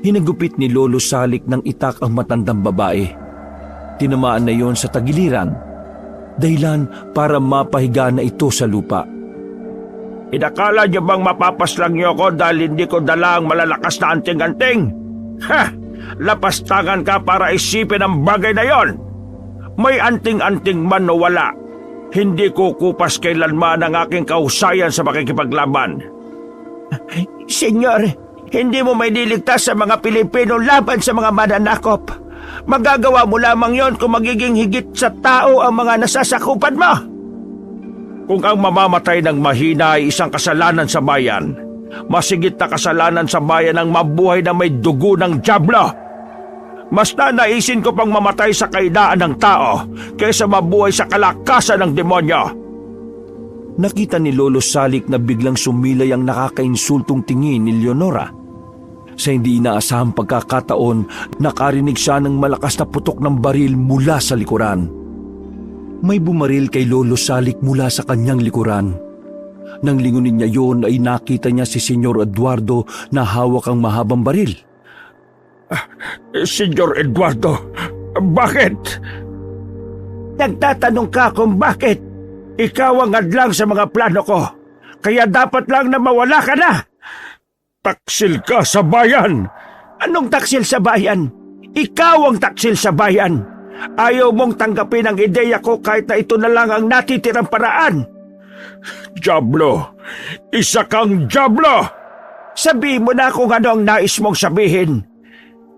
Hinagupit ni Lolo Salik ng itak ang matandang babae. Tinamaan na yon sa tagiliran, dahilan para mapahiga na ito sa lupa. Inakala niyo bang mapapaslang niyo ako dahil hindi ko dala ang malalakas na anting-anting? Ha! Lapastangan ka para isipin ang bagay na yon. May anting-anting man o wala, hindi ko kupas kailanman ang aking kahusayan sa makikipaglaban. Senyor, hindi mo may niligtas sa mga Pilipino laban sa mga mananakop. Magagawa mo lamang yon kung magiging higit sa tao ang mga nasasakupan mo. Kung ang mamamatay ng mahina ay isang kasalanan sa bayan, masigit na kasalanan sa bayan ang mabuhay na may dugo ng dyablo. Mas nanaisin ko pang mamatay sa kaidaan ng tao kaysa mabuhay sa kalakasan ng demonyo. Nakita ni Lolo Salik na biglang sumilay ang nakakainsultong tingin ni Leonora. Sa hindi inaasahang pagkakataon, nakarinig siya ng malakas na putok ng baril mula sa likuran. May bumaril kay Lolo Salik mula sa kanyang likuran. Nang lingunin niya yon ay nakita niya si Senyor Eduardo na hawak ang mahabang baril. Senyor Eduardo, bakit? Nagtatanong ka kung bakit. Ikaw ang hadlang sa mga plano ko. Kaya dapat lang na mawala ka na. Taksil ka sa bayan! Anong taksil sa bayan? Ikaw ang taksil sa bayan. Ayaw mong tanggapin ang ideya ko kahit na ito na lang ang natitirang paraan. Diablo! Isa kang diablo! Sabihin mo na kung ano ang nais mong sabihin.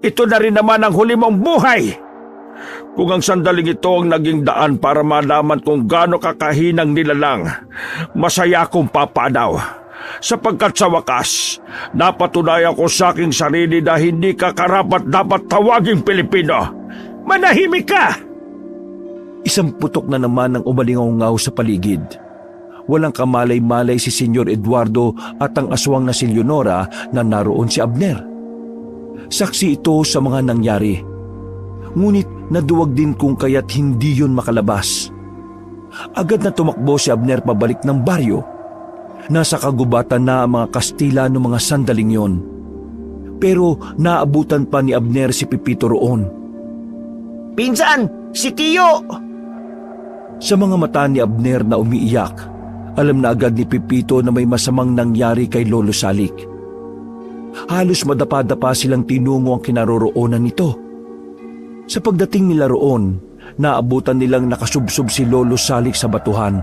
Ito na rin naman ang huli mong buhay. Kung ang sandaling ito ang naging daan para malaman kung gaano kakahinang nilalang, masaya akong papanaw. Sapagkat sa wakas, napatunayan ko sa aking sarili na hindi ka karapat dapat tawaging Pilipino. Manahimik ka! Isang putok na naman ang umalingaw sa paligid. Walang kamalay-malay si Senyor Eduardo at ang aswang na si Leonora na naroon si Abner. Saksi ito sa mga nangyari. Ngunit naduwag din kung kaya't hindi yun makalabas. Agad na tumakbo si Abner pabalik ng baryo. Nasa kagubatan na ang mga Kastila noong mga sandaling yon. Pero naabutan pa ni Abner si Pipito roon. Pinsan! Si Tiyo! Sa mga mata ni Abner na umiiyak, alam na agad ni Pipito na may masamang nangyari kay Lolo Salik. Halos madapa-dapa silang tinungo ang kinaroroonan nito. Sa pagdating nila roon, naabutan nilang nakasubsob si Lolo Salik sa batuhan.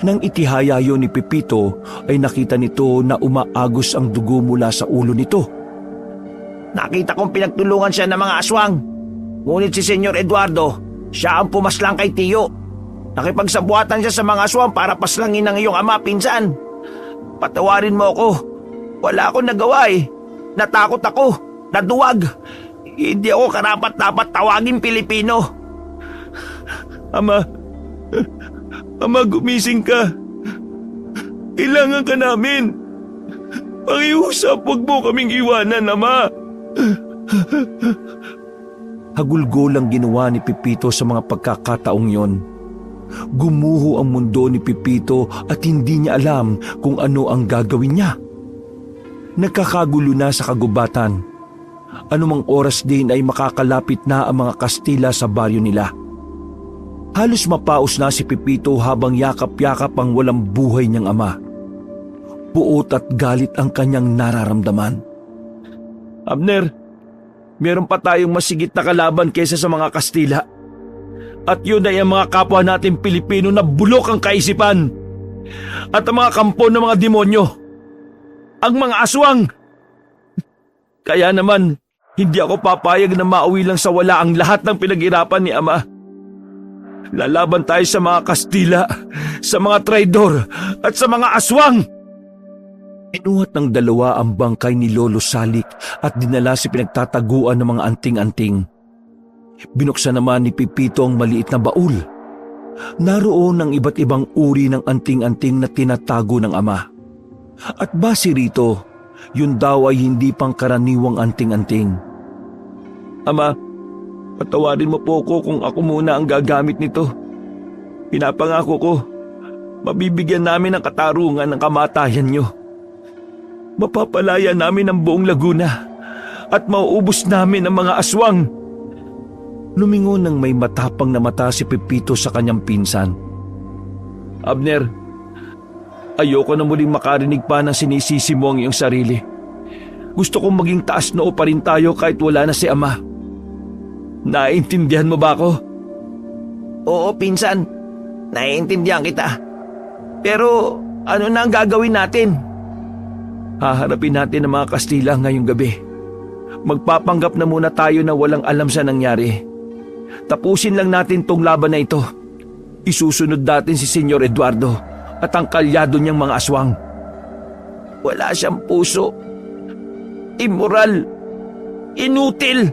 Nang itihaya yun ni Pipito, ay nakita nito na umaagos ang dugo mula sa ulo nito. Nakita kong pinagtulungan siya ng mga aswang. Ngunit si Senyor Eduardo, siya ang pumaslang kay Tiyo. Nakipagsabuatan siya sa mga aswang para paslangin ang iyong ama, pinsan. Patawarin mo ako. Wala akong nagawa eh. Natakot ako. Naduwag. Hindi ako karapat-dapat tawaging Pilipino. Ama, gumising ka. Kailangan ka namin. Pakiusap, huwag mo kaming iwanan, Ama. Hagulgol ang ginawa ni Pipito sa mga pagkakataong yon. Gumuho ang mundo ni Pipito at hindi niya alam kung ano ang gagawin niya. Nagkakagulo na sa kagubatan. anumang oras din ay makakalapit na ang mga Kastila sa baryo nila. Halos mapaos na si Pepito habang yakap-yakap ang walang buhay niyang ama. Puot at galit ang kanyang nararamdaman. Abner, meron pa tayong masigit na kalaban kaysa sa mga Kastila. At yun ay ang mga kapwa natin Pilipino na bulok ang kaisipan. At ang mga kampo ng mga demonyo. Ang mga aswang. Kaya naman, hindi ako papayag na mauwi lang sa wala ang lahat ng pinag-irapan ni Ama. Lalaban tayo sa mga Kastila, sa mga traidor, at sa mga aswang. Inuhat ng dalawa ang bangkay ni Lolo Salik at dinala sa pinagtataguan ng mga anting-anting. Binuksan naman ni Pepito ang maliit na baul. Naroon ang iba't ibang uri ng anting-anting na tinatago ng ama. At base rito, yun daw ay hindi pangkaraniwang anting-anting. Ama, patawarin mo po ko kung ako muna ang gagamit nito. Pinapangako ko, mabibigyan namin ng katarungan ng kamatayan nyo. Mapapalaya namin ang buong Laguna at mauubos namin ang mga aswang. Lumingon ng may matapang na mata si Pepito sa kanyang pinsan. Abner, ayoko na muling makarinig pa ng sinisisi mo ang iyong sarili. Gusto kong maging taas noo pa rin tayo kahit wala na si Ama. Naiintindihan mo ba ako? Oo, pinsan. Naiintindihan kita. Pero ano na ang gagawin natin? Haharapin natin ang mga Kastila ngayong gabi. Magpapanggap na muna tayo na walang alam sa nangyari. Tapusin lang natin tong laban na ito. Isusunod natin si Senyor Eduardo at ang kalyado niyang mga aswang. Wala siyang puso. Immoral. Inutil.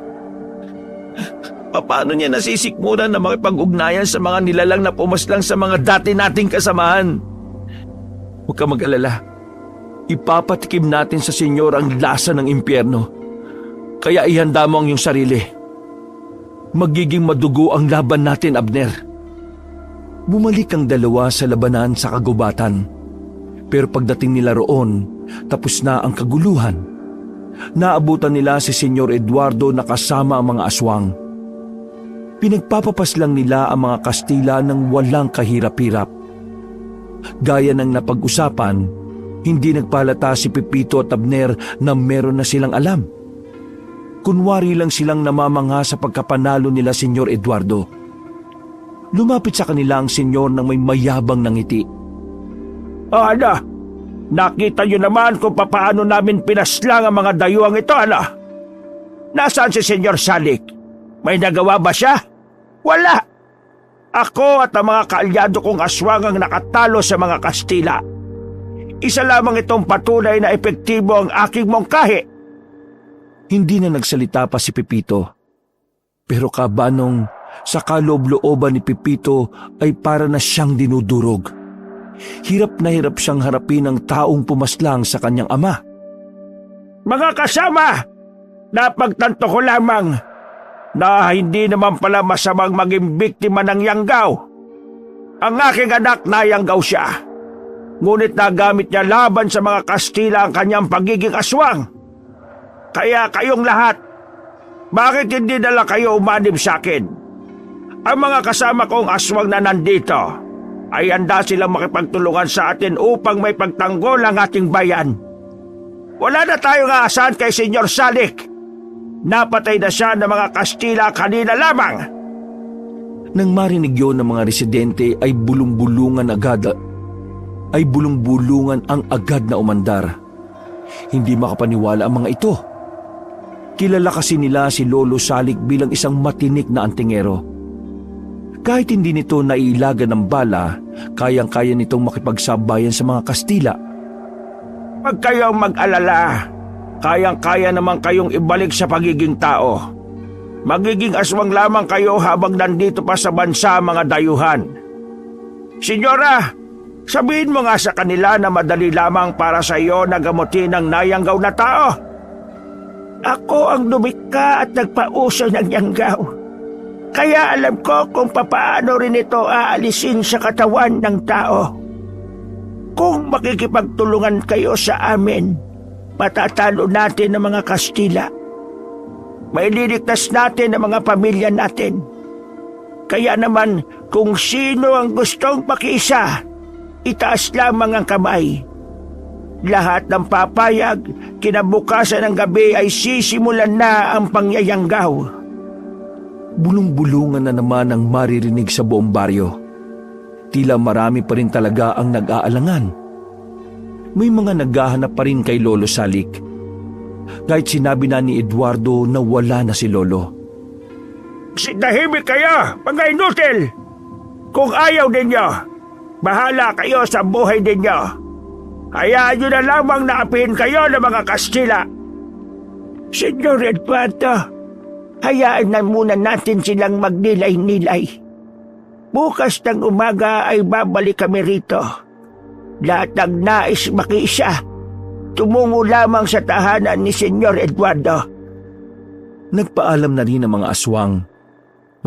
Paano niya nasisikmuran na makipag-ugnayan sa mga nilalang na pumaslang sa mga dati nating kasamahan? Huwag ka mag-alala. Ipapatikim natin sa Senyor ang lasa ng impyerno. Kaya ihanda mo ang iyong sarili. Magiging madugo ang laban natin, Abner. Bumalik ang dalawa sa labanan sa kagubatan. Pero pagdating nila roon, tapos na ang kaguluhan. Naabutan nila si Senyor Eduardo na kasama ang mga aswang. Pinagpapapas lang nila ang mga Kastila ng walang kahirap-hirap. Gaya ng napag-usapan, hindi nagpalata si Pepito at Abner na meron na silang alam. Kunwari lang silang namamangha sa pagkapanalo nila Senyor Eduardo. Lumapit sa kanila ang senyor ng may mayabang na ngiti. Ano? Nakita niyo naman kung papaano namin pinaslang ang mga dayuang ito, ano? Nasaan si Senyor Salik? May nagawa ba siya? Wala! Ako at ang mga kaalyado kong aswang ang nakatalo sa mga Kastila. Isa lamang itong patunay na epektibo ang aking mongkahi. Hindi na nagsalita pa si Pepito. Pero kabanong sa kaloob-looban ni Pepito ay para na siyang dinudurog. Hirap na hirap siyang harapin ang taong pumaslang sa kanyang ama. Mga kasama, napagtanto ko lamang na hindi naman pala masamang maging biktima ng yanggaw. Ang aking anak nayanggaw siya. Ngunit nagamit niya laban sa mga Kastila ang kanyang pagiging aswang. Kaya kayong lahat, bakit hindi nala kayo umanib sa akin? Ang mga kasama kong aswang na nandito ay handa silang makipagtulungan sa atin upang may pagtanggol ang ating bayan. Wala na tayong aasahan kay Senyor Salik. Napatay na siya ng mga Kastila kanina lamang. Nang marinig yun ng mga residente ay bulong-bulungan ang agad na umandar. Hindi makapaniwala ang mga ito. Kilala kasi nila si Lolo Salik bilang isang matinik na antingero. Kahit hindi nito naiilagan ng bala, kayang-kaya nitong makipagsabayan sa mga Kastila. Huwag kayong mag-alala. Kayang-kaya naman kayong ibalik sa pagiging tao. Magiging aswang lamang kayo habang nandito pa sa bansa mga dayuhan. Senyora, sabihin mo nga sa kanila na madali lamang para sa iyo na gamutin ang nayanggaw na tao. Ako ang lumikha at nagpauso ng yanggaw. Kaya alam ko kung papaano rin ito aalisin sa katawan ng tao. Kung makikipagtulungan kayo sa amin, matatalo natin ang mga Kastila. Maililigtas natin ang mga pamilya natin. Kaya naman, kung sino ang gustong makiisa, itaas lamang ang kamay. Lahat ng papayag, kinabukasan ng gabi ay sisimulan na ang pangyayanggaw. Bulong-bulungan na naman ang maririnig sa buong baryo. Tila marami pa rin talaga ang nag-aalangan. May mga naghahanap pa rin kay Lolo Salik. Kahit sinabi na ni Eduardo na wala na si Lolo. Tahimik kayo, mga inutil! Kung ayaw ninyo, bahala kayo sa buhay ninyo. Hayaan nyo na lamang naapin kayo ng mga Kastila. Senyor Eduardo, hayaan na muna natin silang magnilay-nilay. Bukas ng umaga ay babalik kami rito. Lahat ng nais makiisa, tumungo lamang sa tahanan ni Senyor Eduardo. Nagpaalam na rin ang mga aswang.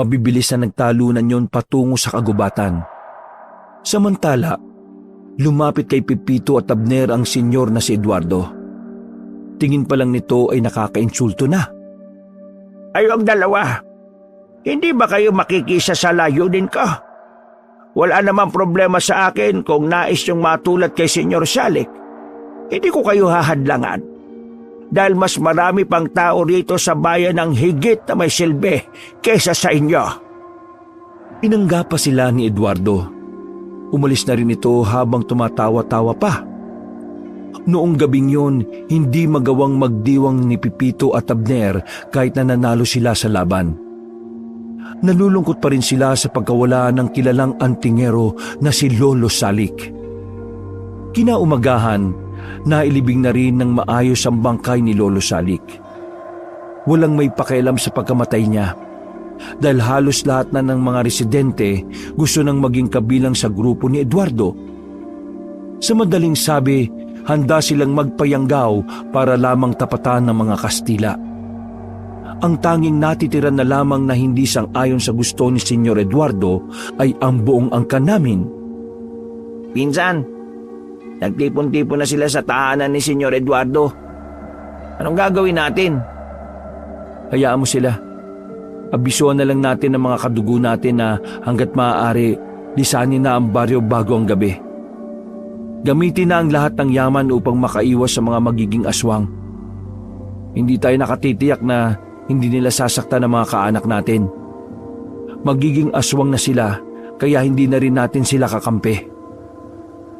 Mabibilis na nagtalunan yon patungo sa kagubatan. Samantala, lumapit kay Pepito at Abner ang senyor na si Eduardo. Tingin pa lang nito ay nakakainsulto na. Ayong dalawa, hindi ba kayo makikisa sa layunin ko? Wala namang problema sa akin kung nais yung matulad kay Senyor Salik. Hindi ko kayo hahadlangan. Dahil mas marami pang tao rito sa bayan ang higit na may silbi kesa sa inyo. Inangga pa sila ni Eduardo. Umalis na rin ito habang tumatawa-tawa pa. Noong gabing yon, hindi magawang magdiwang ni Pepito at Abner kahit na nanalo sila sa laban. Nalulungkot pa rin sila sa pagkawala ng kilalang antingero na si Lolo Salik. Kinaumagahan, nailibing na rin ng maayos ang bangkay ni Lolo Salik. Walang may pakialam sa pagkamatay niya dahil halos lahat na ng mga residente gusto nang maging kabilang sa grupo ni Eduardo. Sa madaling sabi, handa silang magpayanggaw para lamang tapatan ng mga Kastila. Ang tanging natitira na lamang na hindi sang-ayon sa gusto ni Senyor Eduardo ay ang buong angkan namin. Pinsan, nagtipon-tipon na sila sa tahanan ni Senyor Eduardo. Anong gagawin natin? Hayaan mo sila. Abisuhan na lang natin ang mga kadugo natin na hanggat maaari, lisanin na ang baryo bago ang gabi. Gamitin na ang lahat ng yaman upang makaiwas sa mga magiging aswang. Hindi tayo nakatitiyak na hindi nila sasaktan ang mga kaanak natin. Magiging aswang na sila, kaya hindi na rin natin sila kakampi.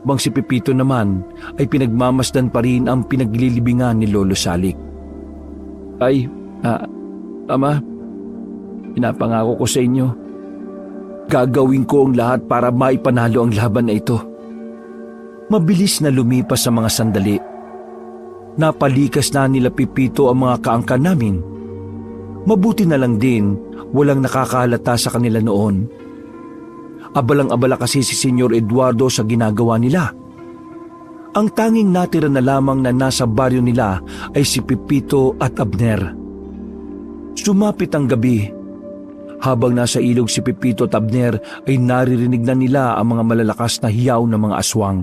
Bang si Pepito naman ay pinagmamasdan pa rin ang pinaglilibingan ni Lolo Salik. Ama, pinapangako ko sa inyo, gagawin ko ang lahat para maipanalo ang laban na ito. Mabilis na lumipas sa mga sandali. Napalikas na nila Pepito ang mga kaangkan namin. Mabuti na lang din, walang nakakahalata sa kanila noon. Abalang-abala kasi si Senyor Eduardo sa ginagawa nila. Ang tanging natira na lamang na nasa baryo nila ay si Pepito at Abner. Sumapit ang gabi. Habang nasa ilog si Pepito at Abner ay naririnig na nila ang mga malalakas na hiyaw ng mga aswang.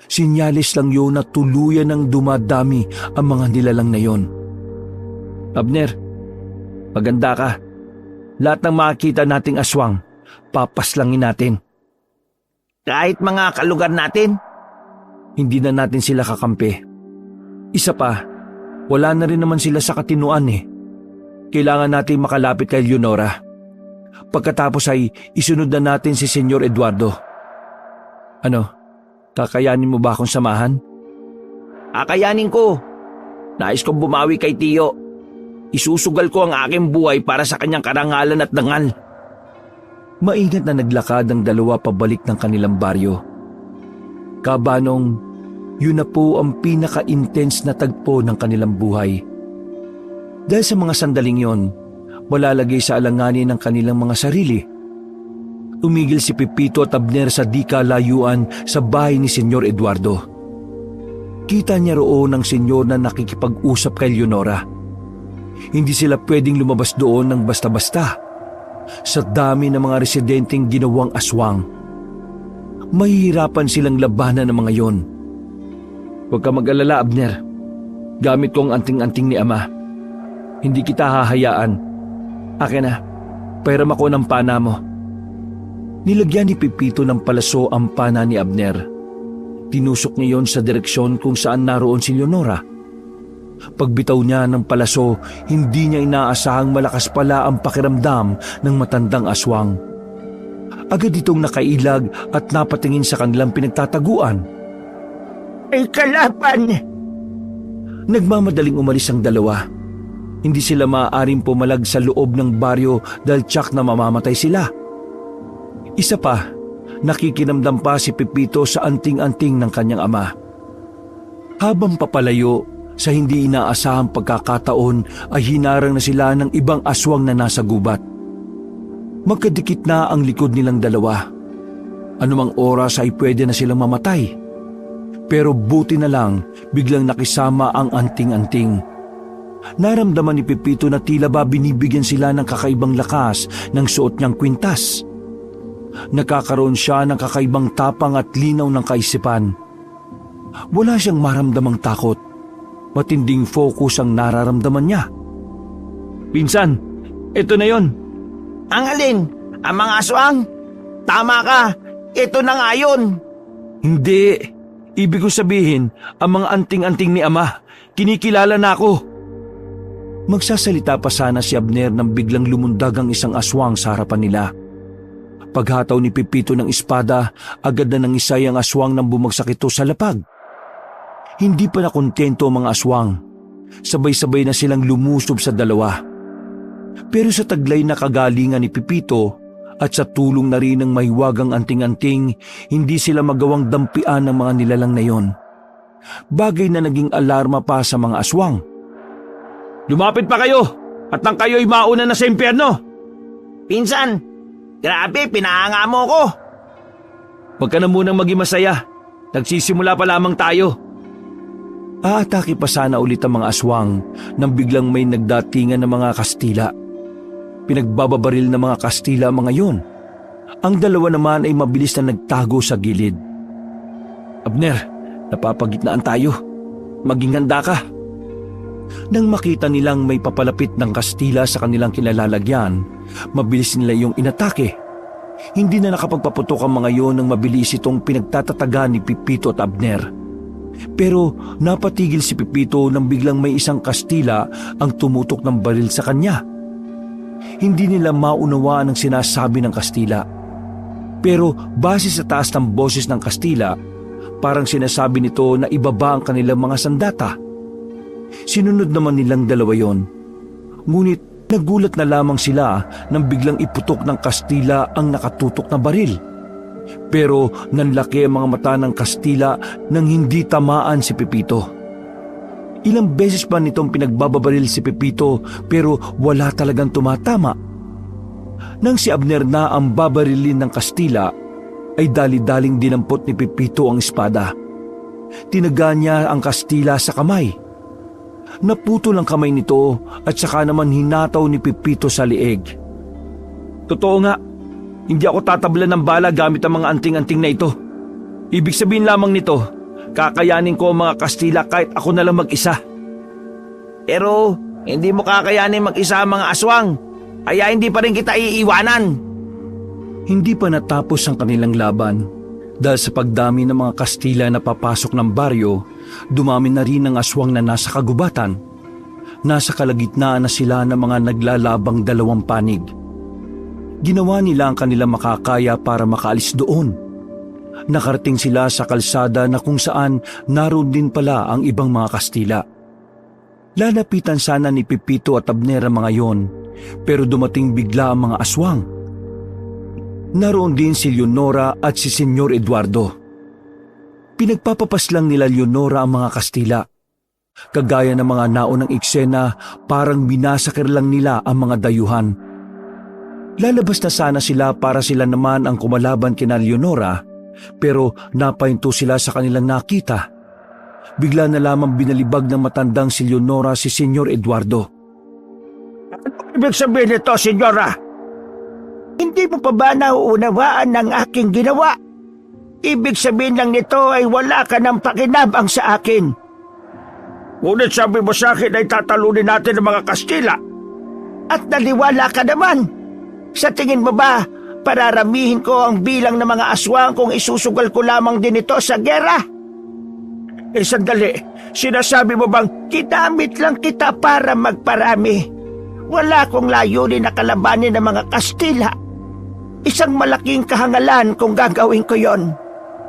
Sinyalis lang yun na tuluyan ng dumadami ang mga nilalang na yon. Abner, maganda ka. Lahat ng makikita nating aswang, papaslangin natin. Kahit mga kalugar natin? Hindi na natin sila kakampi. Isa pa, wala na rin naman sila sa katinuan eh. Kailangan natin makalapit kay Leonora. Pagkatapos ay isunod na natin si Senyor Eduardo. Ano, kakayanin mo ba akong samahan? Kakayanin ko. Nais kong bumawi kay Tiyo. Isusugal ko ang aking buhay para sa kanyang karangalan at dangal. Maingat na naglakad ang dalawa pabalik ng kanilang baryo. Kabanong, yun na po ang pinaka-intense na tagpo ng kanilang buhay. Dahil sa mga sandaling yon, malalagay sa alanganin ng kanilang mga sarili. Tumigil si Pepito at Abner sa di kalayuan sa bahay ni Senyor Eduardo. Kita niya roon ang senyor na nakikipag-usap kay Leonora. Hindi sila pwedeng lumabas doon ng basta-basta. Sa dami ng mga residenteng ginawang aswang, mahihirapan silang labanan ng mga yon. Huwag ka mag-alala, Abner. Gamit ko ang anting-anting ni Ama. Hindi kita hahayaan. Akin na, pairam ako ng pana mo. Nilagyan ni Pipito ng palaso ang pana ni Abner. Tinusok niya yon sa direksyon kung saan naroon si Leonora. Pagbitaw niya ng palaso, hindi niya inaasahang malakas pala ang pakiramdam ng matandang aswang. Agad itong nakailag at napatingin sa kanilang pinagtataguan. Ay kalaban! Nagmamadaling umalis ang dalawa. Hindi sila maaaring pumalag sa loob ng baryo dahil tsak na mamamatay sila. Isa pa, nakikinamdam pa si Pipito sa anting-anting ng kanyang ama. Habang papalayo sa hindi inaasahang pagkakataon ay hinarang na sila ng ibang aswang na nasa gubat. Magkadikit na ang likod nilang dalawa. Anumang oras ay pwede na silang mamatay. Pero buti na lang biglang nakisama ang anting-anting. Naramdaman ni Pipito na tila ba binibigyan sila ng kakaibang lakas ng suot niyang kwintas. Nakakaroon siya ng kakaibang tapang at linaw ng kaisipan. Wala siyang maramdamang takot. Matinding focus ang nararamdaman niya. Pinsan, ito na yon. Ang alin? Ang mga aswang? Tama ka! Ito na nga yun! Hindi. Ibig ko sabihin, ang mga anting-anting ni Ama, kinikilala na ako. Magsasalita pa sana si Abner nang biglang lumundag ang isang aswang sa harapan nila. Paghataw ni Pipito ng espada, agad na nangisay ang aswang nang bumagsak ito sa lapag. Hindi pa nakontento ang mga aswang. Sabay-sabay na silang lumusob sa dalawa. Pero sa taglay na kagalingan ni Pipito at sa tulong na rin ng mahiwagang anting-anting, hindi sila magawang dampian ng mga nilalang na yon. Bagay na naging alarma pa sa mga aswang. Lumapit pa kayo at nang kayo'y mauna na sa impyerno. Pinsan, grabe, pinahanga mo ko! Huwag ka na munang maging masaya. Nagsisimula pa lamang tayo. Aatake pa sana ulit ang mga aswang nang biglang may nagdatingan ng mga Kastila. Pinagbababaril ng mga Kastila mga yon. Ang dalawa naman ay mabilis na nagtago sa gilid. Abner, napapagitnaan tayo. Maging handa ka. Nang makita nilang may papalapit ng Kastila sa kanilang kinalalagyan, mabilis nila yung inatake. Hindi na nakapagpaputok ang mga yon nang mabilis itong pinagtatataga ni Pipito at Abner. Pero napatigil si Pipito nang biglang may isang Kastila ang tumutok ng baril sa kanya. Hindi nila maunawaan ang sinasabi ng Kastila. Pero base sa taas ng boses ng Kastila, parang sinasabi nito na ibaba ang kanilang mga sandata. Sinunod naman nilang dalawa yon. Ngunit nagulat na lamang sila nang biglang iputok ng Kastila ang nakatutok na baril. Pero nanlaki ang mga mata ng Kastila nang hindi tamaan si Pipito. Ilang beses pa nitong pinagbababaril si Pipito pero wala talagang tumatama. Nang si Abner na ang babarilin ng Kastila, ay dali-daling dinampot ni Pipito ang espada. Tinaga niya ang Kastila sa kamay. Naputol ang kamay nito at saka naman hinataw ni Pipito sa lieg. Totoo nga, hindi ako tatablan ng bala gamit ang mga anting-anting na ito. Ibig sabihin lamang nito, kakayanin ko ang mga Kastila kahit ako na lang mag-isa. Pero hindi mo kakayanin mag-isa ang mga aswang, kaya hindi pa rin kita iiwanan. Hindi pa natapos ang kanilang laban. Dahil sa pagdami ng mga Kastila na papasok ng baryo, dumami na rin ang aswang na nasa kagubatan. Nasa kalagitnaan na sila ng mga naglalabang dalawang panig. Ginawa nila ang kanilang makakaya para makaalis doon. Nakarating sila sa kalsada na kung saan naroon din pala ang ibang mga Kastila. Lalapitan sana ni Pipito at Abner ang mga yon, pero dumating bigla ang mga aswang. Naroon din si Leonora at si Senyor Eduardo. Pinagpapapas lang nila Leonora ang mga Kastila. Kagaya ng mga naunang eksena, parang binasakir lang nila ang mga dayuhan. Lalabas na sana sila para sila naman ang kumalaban kina Leonora, pero napahinto sila sa kanilang nakita. Bigla na lamang binalibag ng matandang si Leonora si Senyor Eduardo. Ano ibig sabihin nito, Senyora? Hindi mo pa ba nauunawaan ng aking ginawa? Ibig sabihin lang nito ay wala ka ng pakinabang sa akin. Ngunit sabi mo sa akin ay tatalunin natin ang mga Kastila. At naniwala ka naman. Sa tingin mo ba, pararamihin ko ang bilang ng mga aswang kung isusugal ko lamang din ito sa gera? Sandali, sinasabi mo bang ginamit lang kita para magparami? Wala akong layunin na kalabanin ng mga Kastila. Isang malaking kahangalan kung gagawin ko yon.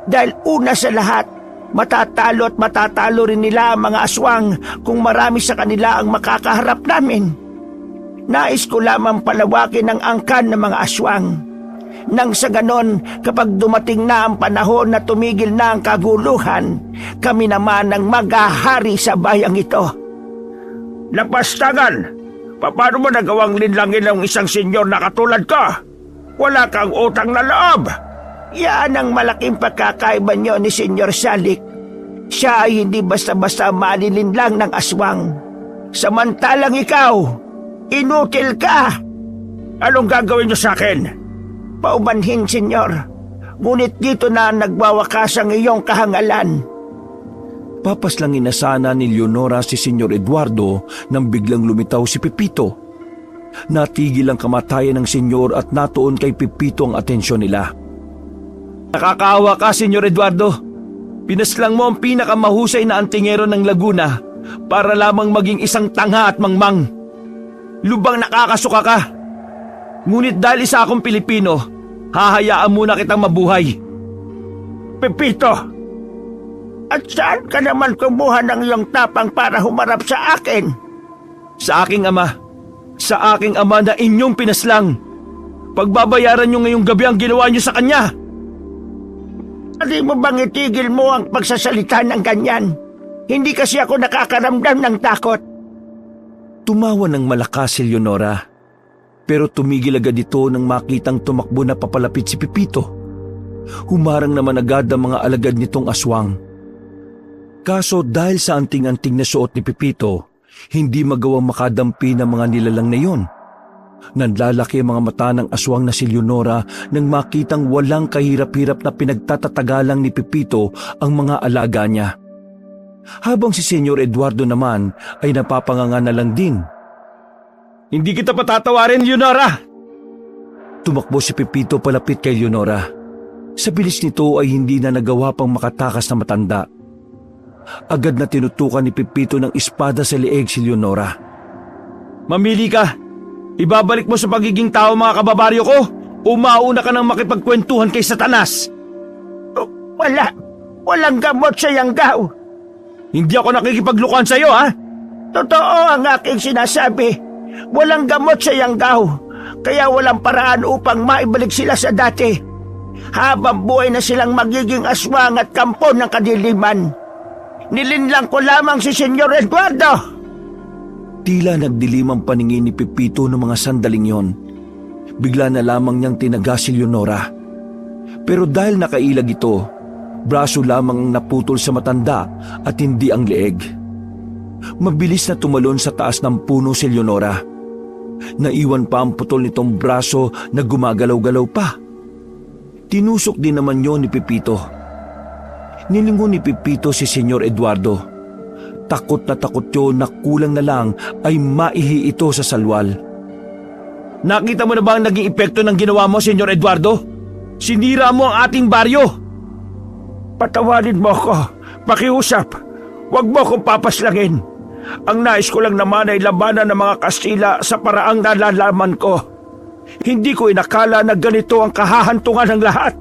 Dahil una sa lahat, matatalo at matatalo rin nila ang mga aswang kung marami sa kanila ang makakaharap namin. Nais ko lamang palawakin ang angkan ng mga aswang. Nang sa ganon, kapag dumating na ang panahon na tumigil na ang kaguluhan, kami naman ang maghahari sa bayang ito. Lapastangan! Paano mo nagawang linlangin ng isang senyor na katulad ka? Wala kang utang na loob! Yan ang malaking pagkakaiba niyo ni Senyor Salik. Siya ay hindi basta-basta malilinlang ng aswang. Samantalang ikaw, inutil ka! Anong gagawin niyo sa akin? Paumanhin, senyor. Ngunit dito na nagwawakas ang iyong kahangalan. Papaslangin na sana ni Leonora si Senyor Eduardo nang biglang lumitaw si Pepito. Natigil ang kamatayan ng senyor at natuon kay Pepito ang atensyon nila. Nakakaawa ka, Senyor Eduardo. Pinaslang mo ang pinakamahusay na antingero ng Laguna para lamang maging isang tanga at mangmang. Lubang nakakasuka ka. Ngunit dahil isa akong Pilipino, hahayaan muna kitang mabuhay. Pepito! At saan ka naman kumuha ng iyong tapang para humarap sa akin? Sa aking ama. Sa aking ama na inyong pinaslang. Pagbabayaran niyo ngayong gabi ang ginawa niyo sa kanya. Hindi mo bang itigil mo ang pagsasalita ng ganyan? Hindi kasi ako nakakaramdam ng takot. Tumawa ng malakas si Leonora. Pero tumigil agad ito nang makitang tumakbo na papalapit si Pepito. Humarang naman agad ang mga alagad nitong aswang. Kaso dahil sa anting-anting na suot ni Pepito, hindi magawang makadampi ng mga nilalang na iyon. Nanlalaki ang mga mata ng aswang na si Leonora nang makitang walang kahirap-hirap na pinagtatatagalang ni Pepito ang mga alaga niya. Habang si Senyor Eduardo naman ay napapanganga na lang din. Hindi kita patatawarin, Leonora! Tumakbo si Pepito palapit kay Leonora. Sa bilis nito ay hindi na nagawa pang makatakas na matanda. Agad na tinutukan ni Pepito ng espada sa leeg si Leonora. Mamili ka! Ibabalik mo sa pagiging tao mga kababaryo ko o mauna ka nang makipagkwentuhan kay Satanas? Walang gamot sa Yanggaw. Hindi ako nakikipaglukuhan sa iyo, ha? Totoo ang aking sinasabi. Walang gamot sa Yanggaw, kaya walang paraan upang maibalik sila sa dati. Habang buhay na silang magiging aswang at kampo ng kadiliman. Nilinlang ko lamang si Senyor Eduardo. Tila nagdilim ang paningin ni Pepito noong mga sandaling yon. Bigla na lamang niyang tinaga si Leonora. Pero dahil nakailag ito, braso lamang ang naputol sa matanda at hindi ang leeg. Mabilis na tumalon sa taas ng puno si Leonora. Naiwan pa ang putol nitong braso na gumagalaw-galaw pa. Tinusok din naman yon ni Pepito. Nilingon ni Pepito si Senyor Eduardo. Takot na takot yun na kulang na lang ay maihi ito sa salwal. Nakita mo na ba ang naging epekto ng ginawa mo, Senyor Eduardo? Sinira mo ang ating baryo! Patawarin mo ako. Pakiusap. Huwag mo akong papaslangin. Ang nais ko lang naman ay labanan ng mga Kastila sa paraang nalalaman ko. Hindi ko inakala na ganito ang kahahantungan ng lahat.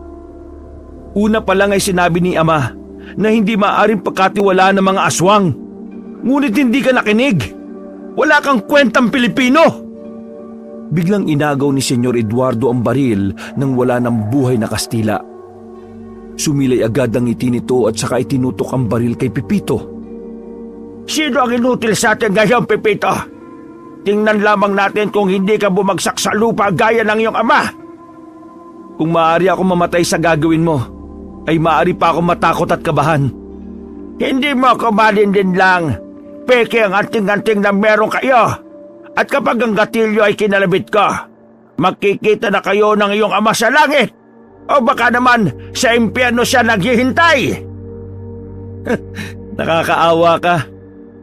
Una pa lang ay sinabi ni Ama na hindi maaaring pagkatiwalaan ng mga aswang. Ngunit hindi ka nakinig. Wala kang kwentang Pilipino. Biglang inagaw ni Senyor Eduardo ang baril nang wala ng buhay na Kastila. Sumilay agad ang ngiti nito at saka itinutok ang baril kay Pepito. Sino ang inutil sa atin ngayon, Pepito? Tingnan lamang natin kung hindi ka bumagsak sa lupa gaya ng iyong ama. Kung maaari ako mamatay sa gagawin mo, ay maaari pa ako matakot at kabahan. Hindi mo ako malindin lang. Peke ang anting-anting na meron kayo. At kapag ang gatilyo ay kinalabit ko, makikita na kayo ng iyong ama sa langit. O baka naman sa impyerno siya naghihintay. Nakakaawa ka.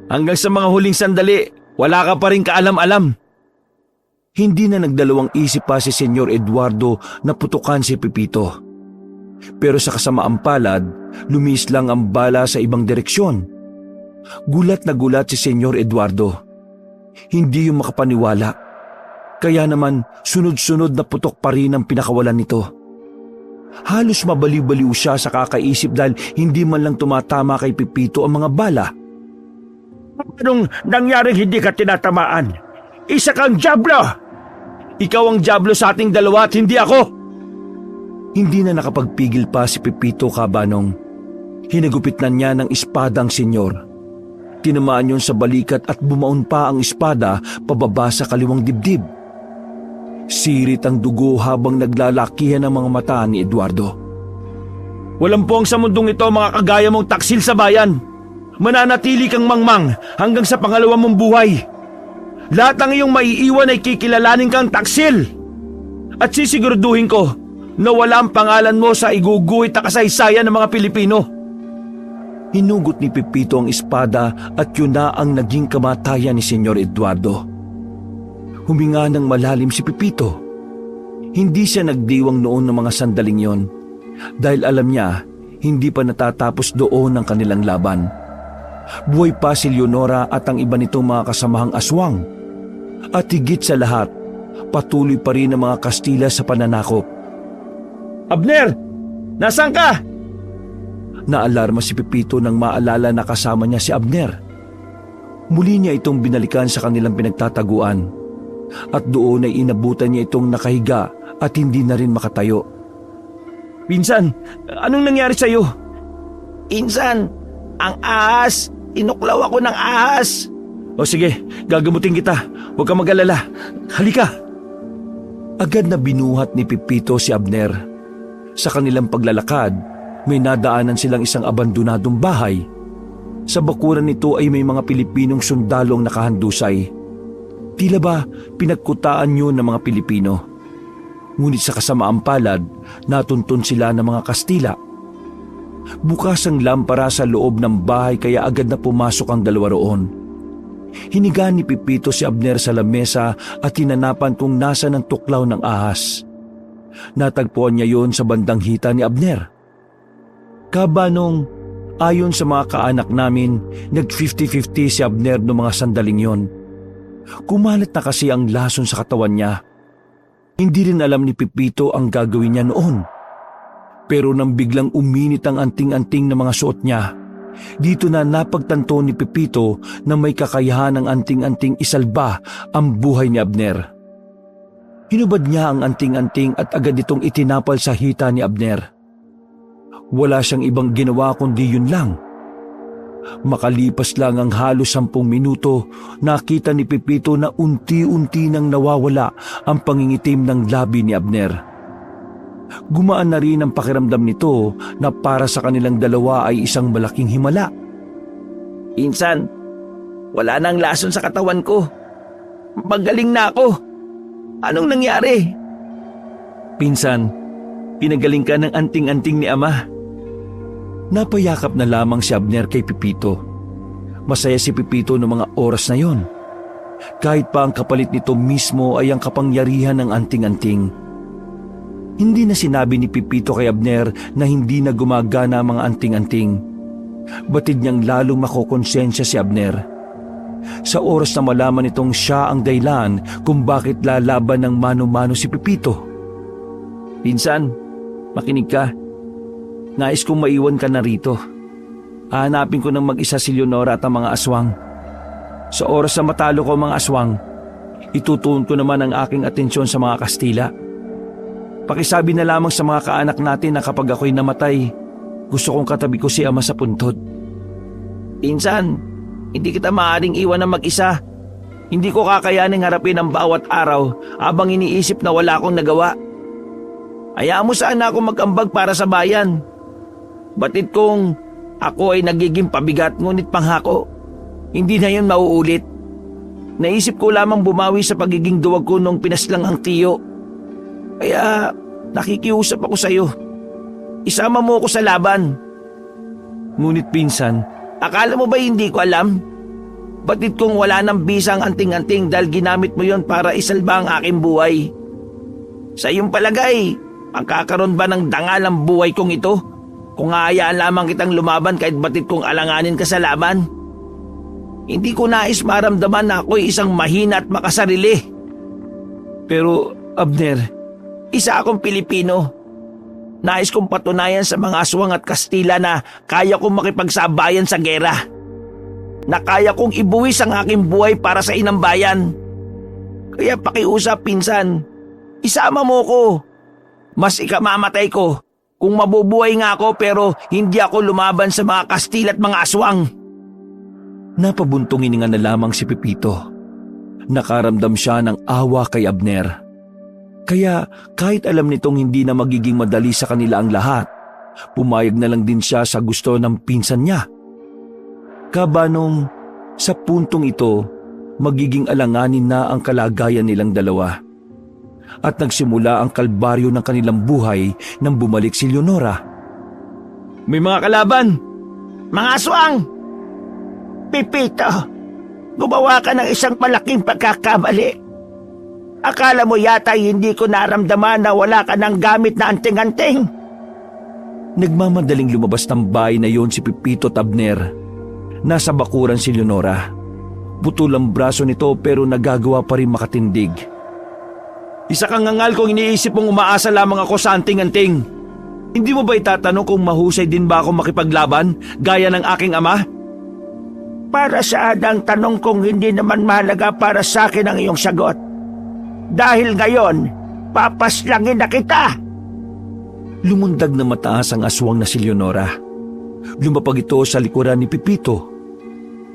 Hanggang sa mga huling sandali, wala ka pa rin kaalam-alam. Hindi na nagdalawang isip pa si Senyor Eduardo na putukan si Pepito. Pero sa kasamaang palad, lumis lang ang bala sa ibang direksyon. Gulat na gulat si Senyor Eduardo. Hindi yung makapaniwala. Kaya naman sunod-sunod na putok pa rin ang pinakawalan nito. Halos mabaliw-baliw siya sa kakaisip dahil hindi man lang tumatama kay Pepito ang mga bala. Anong nangyaring hindi ka tinatamaan? Isa kang dyablo! Ikaw ang dyablo sa ating dalawa at hindi ako! Hindi na nakapagpigil pa si Pepito Kabanong. Hinagupit na niya ng espada ang senyor. Tinamaan yun sa balikat at bumaon pa ang espada pababa sa kaliwang dibdib. Sirit ang dugo habang naglalakihan ang mga mata ni Eduardo. Walang puwang sa mundong ito mga kagaya mong taksil sa bayan. Mananatili kang mangmang hanggang sa pangalawa mong buhay. Lahat ng iyong maiiwan ay kikilalanin kang taksil. At sisiguraduhin ko na wala ang pangalan mo sa iguguhit na kasaysayan ng mga Pilipino. Hinugot ni Pepito ang espada at yun na ang naging kamatayan ni Senyor Eduardo. Huminga ng malalim si Pepito. Hindi siya nagdiwang noon ng mga sandaling yon dahil alam niya hindi pa natatapos doon ang kanilang laban. Buhay pa si Leonora at ang iba nitong mga kasamahang aswang. At higit sa lahat, patuloy pa rin ang mga Kastila sa pananakop. Abner! Nasaan ka? Naalarma si Pepito nang maalala na kasama niya si Abner. Muli niya itong binalikan sa kanilang pinagtataguan. At doon ay inabutan niya itong nakahiga at hindi na rin makatayo. Pinsan, anong nangyari sa'yo? Insan, ang ahas! Inuklaw ako ng ahas! O sige, gagamutin kita. Huwag kang mag-alala. Halika! Agad na binuhat ni Pepito si Abner. Sa kanilang paglalakad, may nadaanan silang isang abandonadong bahay. Sa bakuran nito ay may mga Pilipinong sundalong nakahandusay. Tila ba pinagkutaan yun ng mga Pilipino? Ngunit sa kasamaang palad, natuntun sila ng mga Kastila. Bukas ang lampara sa loob ng bahay kaya agad na pumasok ang dalawa roon. Hiniga ni Pepito si Abner sa lamesa at hinanapan kung nasa ng tuklaw ng ahas. Natagpuan niya yon sa bandang hita ni Abner. Kabanong, ayon sa mga kaanak namin, nag-50-50 si Abner noong mga sandaling yon. Kumalat na kasi ang lason sa katawan niya. Hindi rin alam ni Pepito ang gagawin niya noon. Pero nang biglang uminit ang anting-anting na mga suot niya, dito na napagtanto ni Pepito na may kakayahan ng anting-anting isalba ang buhay ni Abner. Hinubad niya ang anting-anting at agad itong itinapal sa hita ni Abner. Wala siyang ibang ginawa kundi yun lang. Makalipas lang ang halos 10 minuto, nakita ni Pepito na unti-unti nang nawawala ang pangingitim ng labi ni Abner. Gumaan na rin ang pakiramdam nito na para sa kanilang dalawa ay isang malaking himala. Insan, wala nang lason sa katawan ko. Magaling na ako. Anong nangyari? Pinsan, pinagaling ka ng anting-anting ni Ama. Napayakap na lamang si Abner kay Pepito. Masaya si Pepito noong mga oras na yon. Kahit pa ang kapalit nito mismo ay ang kapangyarihan ng anting-anting. Hindi na sinabi ni Pepito kay Abner na hindi na gumagana ang mga anting-anting. Batid niyang lalong makokonsensya si Abner. Sa oras na malaman nitong siya ang dahilan kung bakit lalaban ng mano-mano si Pepito. Pinsan, makinig ka. Nais kong maiwan ka na rito. Hahanapin ko ng mag-isa si Leonora at ang mga aswang. Sa oras na matalo ko ang mga aswang, itutuon ko naman ang aking atensyon sa mga Kastila. Pakisabi na lamang sa mga kaanak natin na kapag ako'y namatay, gusto kong katabi ko si Ama sa puntod. Insan, hindi kita maaaring iwan ng mag-isa. Hindi ko kakayaning harapin ang bawat araw habang iniisip na wala akong nagawa. Hayaan mo sana ako mag-ambag para sa bayan. Batid kong ako ay nagiging pabigat ngunit panghako. Hindi na yun mauulit. Naisip ko lamang bumawi sa pagiging duwag ko nung pinaslang ang tiyo. Kaya nakikiusap ako sa iyo. Isama mo ako sa laban. Ngunit pinsan, akala mo ba hindi ko alam? Batid kong wala nang bisang anting-anting dahil ginamit mo yon para isalba ang aking buhay. Sa iyong palagay, magkakaroon ba ng dangal ang buhay kong ito? Kung hayaan lamang kitang lumaban kahit batid kong alanganin ka sa laban? Hindi ko nais maramdaman na ako'y isang mahina at makasarili. Pero, Abner, Isa akong Pilipino. Nais kong patunayan sa mga aswang at Kastila na kaya kong makipagsabayan sa gera. Na kaya kong ibuwis ang aking buhay para sa inang bayan. Kaya pakiusap, pinsan. Isama mo ko. Mas ikamamatay ko kung mabubuhay nga ako pero hindi ako lumaban sa mga Kastila at mga aswang. napabuntong hininga na lamang si Pepito. Nakaramdam siya ng awa kay Abner. Kaya kahit alam nitong hindi na magiging madali sa kanila ang lahat, pumayag na lang din siya sa gusto ng pinsan niya. Kabanong sa puntong ito, magiging alanganin na ang kalagayan nilang dalawa. At nagsimula ang kalbaryo ng kanilang buhay nang bumalik si Leonora. May mga kalaban! Mga aswang! Pipito, gumawa ka ng isang malaking pagkakamali. Akala mo yata hindi ko naramdaman na wala ka ng gamit na anting-anting. Nagmamadaling lumabas ng bahay na yon si Pipito at Abner. Nasa bakuran si Leonora. Putol ang braso nito pero nagagawa pa rin makatindig. Isa kang ngangal kung iniisip mong umaasa lamang ako sa anting-anting. Hindi mo ba itatanong kung mahusay din ba ako makipaglaban gaya ng aking ama? Para saan ang tanong kung hindi naman mahalaga para sa akin ang iyong sagot? Dahil ngayon, papaslangin na kita! Lumundag na mataas ang aswang na si Leonora. Lumapag ito sa likuran ni Pipito.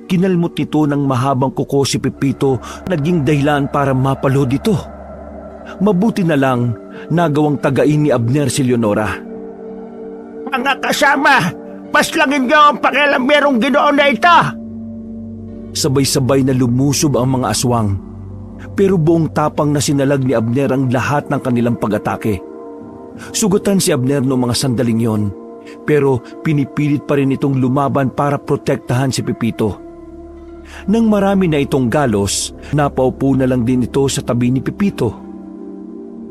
Kinalmot nito ng mahabang kuko si Pipito, naging dahilan para mapalod ito. Mabuti na lang nagawang tagain ni Abner si Leonora. Mga kasama, paslangin niyo ang pakialamerong Ginoon na ito! Sabay-sabay na lumusob ang mga aswang. Pero buong tapang na sinalag ni Abner ang lahat ng kanilang pag-atake. Sugatan si Abner noong mga sandaling yon, pero pinipilit pa rin itong lumaban para protektahan si Pipito. Nang marami na itong galos, napaupo na lang din ito sa tabi ni Pipito.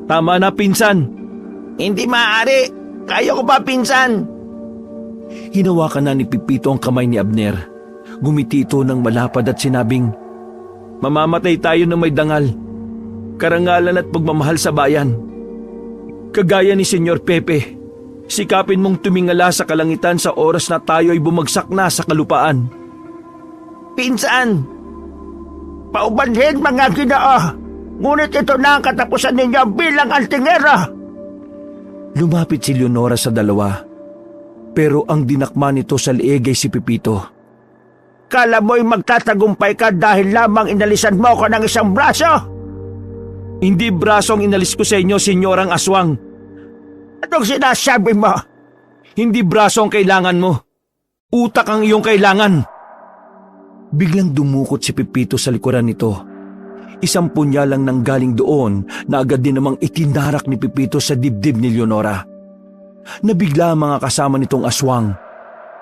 Tama na, pinsan! Hindi maaari! Kaya ko ba, pinsan? Hinawakan na ni Pipito ang kamay ni Abner. Gumiti ito ng malapad at sinabing, Mamamatay tayo ng may dangal, karangalan at pagmamahal sa bayan. Kagaya ni Senyor Pepe, sikapin mong tumingala sa kalangitan sa oras na tayo ay bumagsak na sa kalupaan. Pinsan! Paubanhin mga Ginoo! Ngunit ito na ang katapusan ninyo bilang antingero! Lumapit si Leonora sa dalawa, pero ang dinakma nito sa lieg ay si Pipito. Kala mo'y magtatagumpay ka dahil lamang inalisan mo ko ng isang braso? Hindi braso ang inalis ko sa inyo, senyorang aswang. Anong sinasabi mo? Hindi braso ang kailangan mo. Utak ang iyong kailangan. Biglang dumukot si Pipito sa likuran nito. Isang punyalang nanggaling doon na agad din namang itinarak ni Pipito sa dibdib ni Leonora. Nabigla ang mga kasama nitong aswang.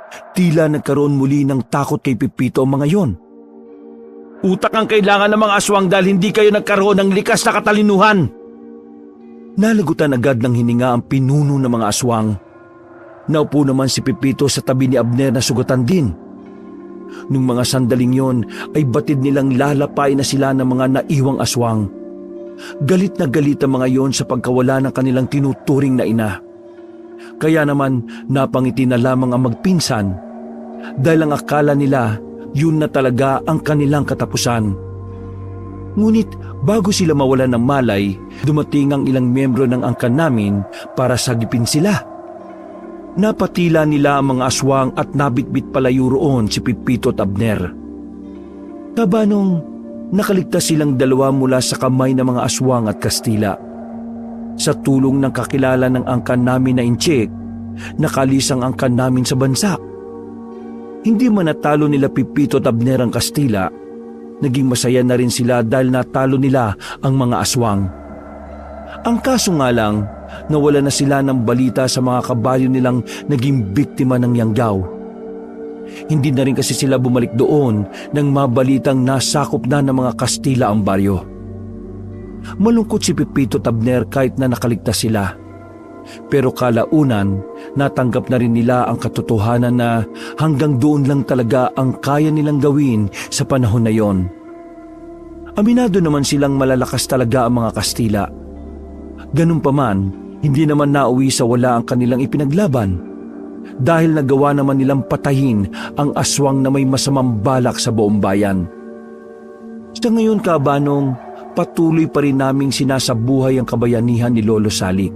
Tila nagkaroon muli ng takot kay Pipito ang mga yon. Utak ang kailangan ng mga aswang dahil hindi kayo nagkaroon ng likas na katalinuhan. Nalagutan agad ng hininga ang pinuno ng mga aswang. Naupo naman si Pipito sa tabi ni Abner na sugatan din. Nung mga sandaling yon ay batid nilang lalapay na sila ng mga naiwang aswang. Galit na galit ang mga yon sa pagkawala ng kanilang tinuturing na ina. Kaya naman napangiti na lamang ang magpinsan dahil ang akala nila yun na talaga ang kanilang katapusan. Ngunit bago sila mawalan ng malay, dumating ang ilang miyembro ng angkan namin para sagipin sila. Napatila nila ang mga aswang at nabitbit palayo roon si Pipito at Abner. Kabanong nakaligtas silang dalawa mula sa kamay ng mga aswang at Kastila. Sa tulong ng kakilala ng angkan namin na Inchik, nakalis ang angkan namin sa bansa. Hindi man natalo nila Pipito at Abner ang Kastila, naging masaya na rin sila dahil natalo nila ang mga aswang. Ang kaso nga lang, nawala na sila ng balita sa mga kabayo nilang naging biktima ng yanggaw. Hindi na rin kasi sila bumalik doon nang mabalitang nasakop na ng mga Kastila ang baryo. Malungkot si Pepito Tabner kahit na nakaligtas sila. Pero kalaunan, natanggap na rin nila ang katotohanan na hanggang doon lang talaga ang kaya nilang gawin sa panahon na yon. Aminado naman silang malalakas talaga ang mga Kastila. Ganun pa man, hindi naman nauwi sa wala ang kanilang ipinaglaban. Dahil nagawa naman nilang patayin ang aswang na may masamang balak sa buong bayan. Sa ngayon, Kabanong, patuloy pa rin naming sinasabuhay ang kabayanihan ni Lolo Salik,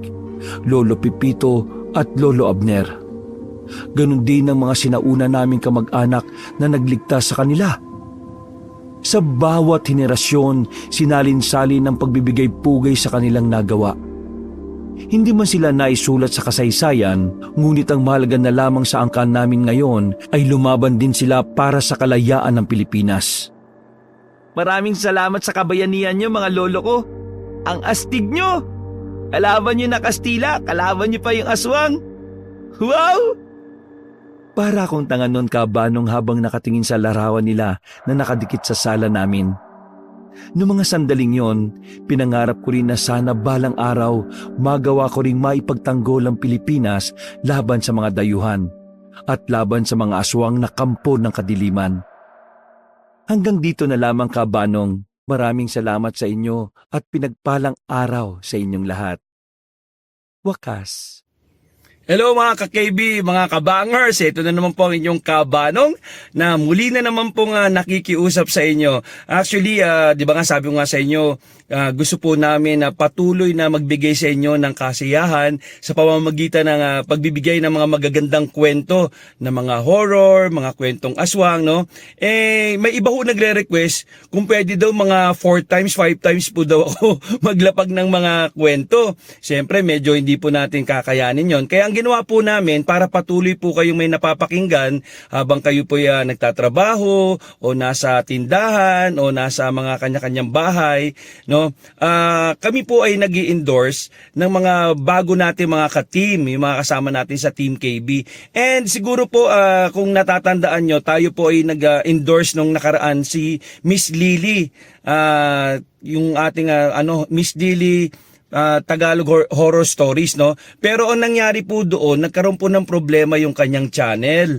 Lolo Pipito at Lolo Abner. Ganon din ang mga sinauna naming kamag-anak na nagligtas sa kanila. Sa bawat henerasyon, sinalin-salin ang pagbibigay pugay sa kanilang nagawa. Hindi man sila naisulat sa kasaysayan, ngunit ang mahalaga na lamang sa angkan namin ngayon ay lumaban din sila para sa kalayaan ng Pilipinas. Maraming salamat sa kabayanihan nyo, mga lolo ko. Ang astig nyo! Kalaban nyo na Kastila, kalaban nyo pa yung aswang. Wow! Para akong tanga nun, Kabanong, habang nakatingin sa larawan nila na nakadikit sa sala namin. Noong mga sandaling yon, pinangarap ko rin na sana balang araw magawa ko ring maipagtanggol ang Pilipinas laban sa mga dayuhan at laban sa mga aswang na kampo ng kadiliman. Hanggang dito na lamang, Kabanong. Maraming salamat sa inyo at pinagpalang araw sa inyong lahat. Wakas. Hello mga ka-KB, mga kabangers, ito na naman po ang inyong Kabanong na muli na naman pong nakikiusap sa inyo. Actually, di ba nga sabi ko nga sa inyo, gusto po namin na patuloy na magbigay sa inyo ng kasiyahan sa pamamagitan ng pagbibigay ng mga magagandang kwento na mga horror, mga kwentong aswang, no? May iba ho nagre-request kung pwede daw mga 4 times, 5 times po daw ako maglapag ng mga kwento. Siyempre, medyo hindi po natin kakayanin yon. Kaya ang ginawa po namin para patuloy po kayong may napapakinggan habang kayo po nagtatrabaho o nasa tindahan o nasa mga kanya-kanyang bahay, no? Kami po ay nag-i-endorse ng mga bago natin mga ka-team, yung mga kasama natin sa Team KB. And siguro po kung natatandaan nyo, tayo po ay nag-endorse nung nakaraan si Miss Lily. Yung ating Miss Lily Tagalog horror stories, no? Pero ang nangyari po doon, nagkaroon po ng problema yung kanyang channel.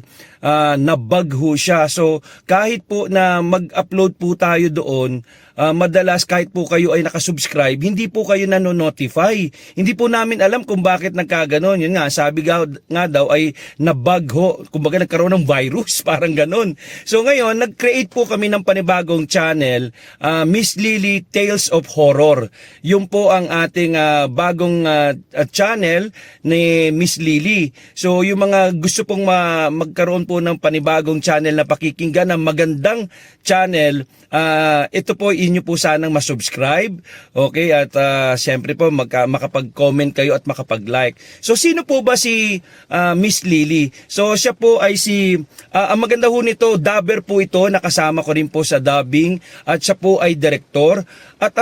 Nabug ho siya. So kahit po na mag-upload po tayo doon, madalas kahit po kayo ay nakasubscribe, hindi po kayo nanonotify. Hindi po namin alam kung bakit nagkaganon. Yun nga, sabi nga daw ay nabug ho. Kumbaga nagkaroon ng virus, parang ganon. So ngayon, nag-create po kami ng panibagong channel, Miss Lily Tales of Horror. Yun po ang ating bagong channel ni Miss Lily. So yung mga gusto pong magkaroon po ng panibagong channel na pakikinggan ng magandang channel, ito po inyo po sanang masubscribe. Okay, at siyempre po makapag-comment kayo at makapag-like. So sino po ba si Miss Lily? So siya po ay ang maganda ho nito, dubber po ito, nakasama ko rin po sa dubbing at siya po ay director. At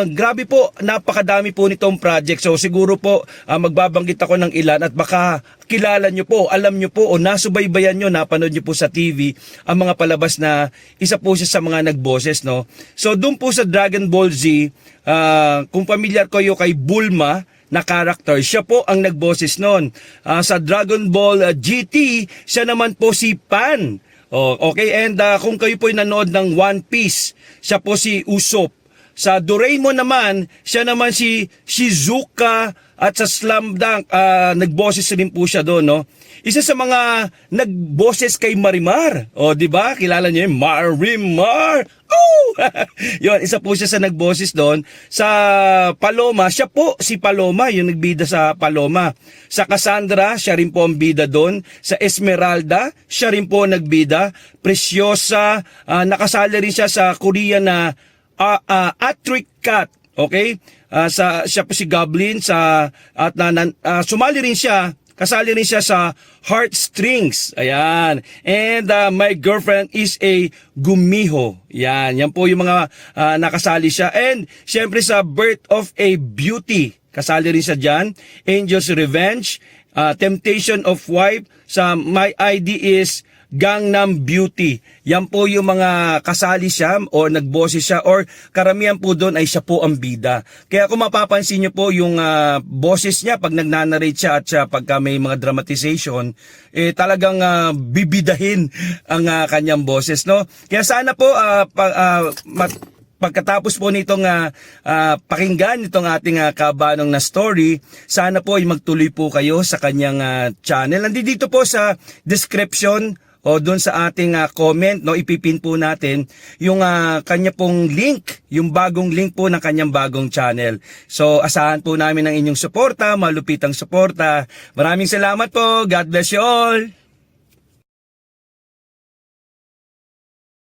grabe po, napakadami po nitong project. So siguro po magbabanggit ako ng ilan at baka kilala nyo po, alam nyo po o nasubaybayan nyo, napanood nyo po sa TV ang mga palabas na isa po siya sa mga nagboses, no? So doon po sa Dragon Ball Z, kung familiar kayo kay Bulma na character, siya po ang nagboses noon. Sa Dragon Ball GT, siya naman po si Pan. Okay, and kung kayo po nanood ng One Piece, siya po si Usopp. Sa Doraemon naman, siya naman si Shizuka, at sa Slam Dunk, nagboses rin po siya doon, no? Isa sa mga nagboses kay Marimar. O, di ba? Kilala niyo yung Marimar. Oh! Yun, isa po siya sa nagboses doon. Sa Paloma, siya po si Paloma, yung nagbida sa Paloma. Sa Cassandra, siya rin po ang bida doon. Sa Esmeralda, siya rin po nagbida. Preciosa, nakasali rin siya sa Korean na Atric Cat. Okay? Siya po si Goblin sumali rin siya, kasali rin siya sa Heartstrings. Ayan. And My Girlfriend is a Gumiho. Yan po yung mga nakasali siya. And syempre sa Birth of a Beauty, kasali rin siya dyan. Angel's Revenge, Temptation of Wife, sa My ID is Gangnam Beauty. Yan po yung mga kasali siya o nagboses siya or karamihan po doon ay siya po ang bida. Kaya kung mapapansin niyo po yung boses niya pag nagnanarrate siya at siya pagka may mga dramatization, talagang bibidahin ang kanyang boses, no? Kaya sana po pagkatapos po nitong pakinggan itong ating kabanong na story, sana po ay magtuloy po kayo sa kanyang channel. Nandito po sa description o doon sa ating comment, no, ipipin po natin yung kanya pong link, yung bagong link po ng kanyang bagong channel. So asahan po namin ang inyong suporta, malupitang suporta. Maraming salamat po. God bless you all.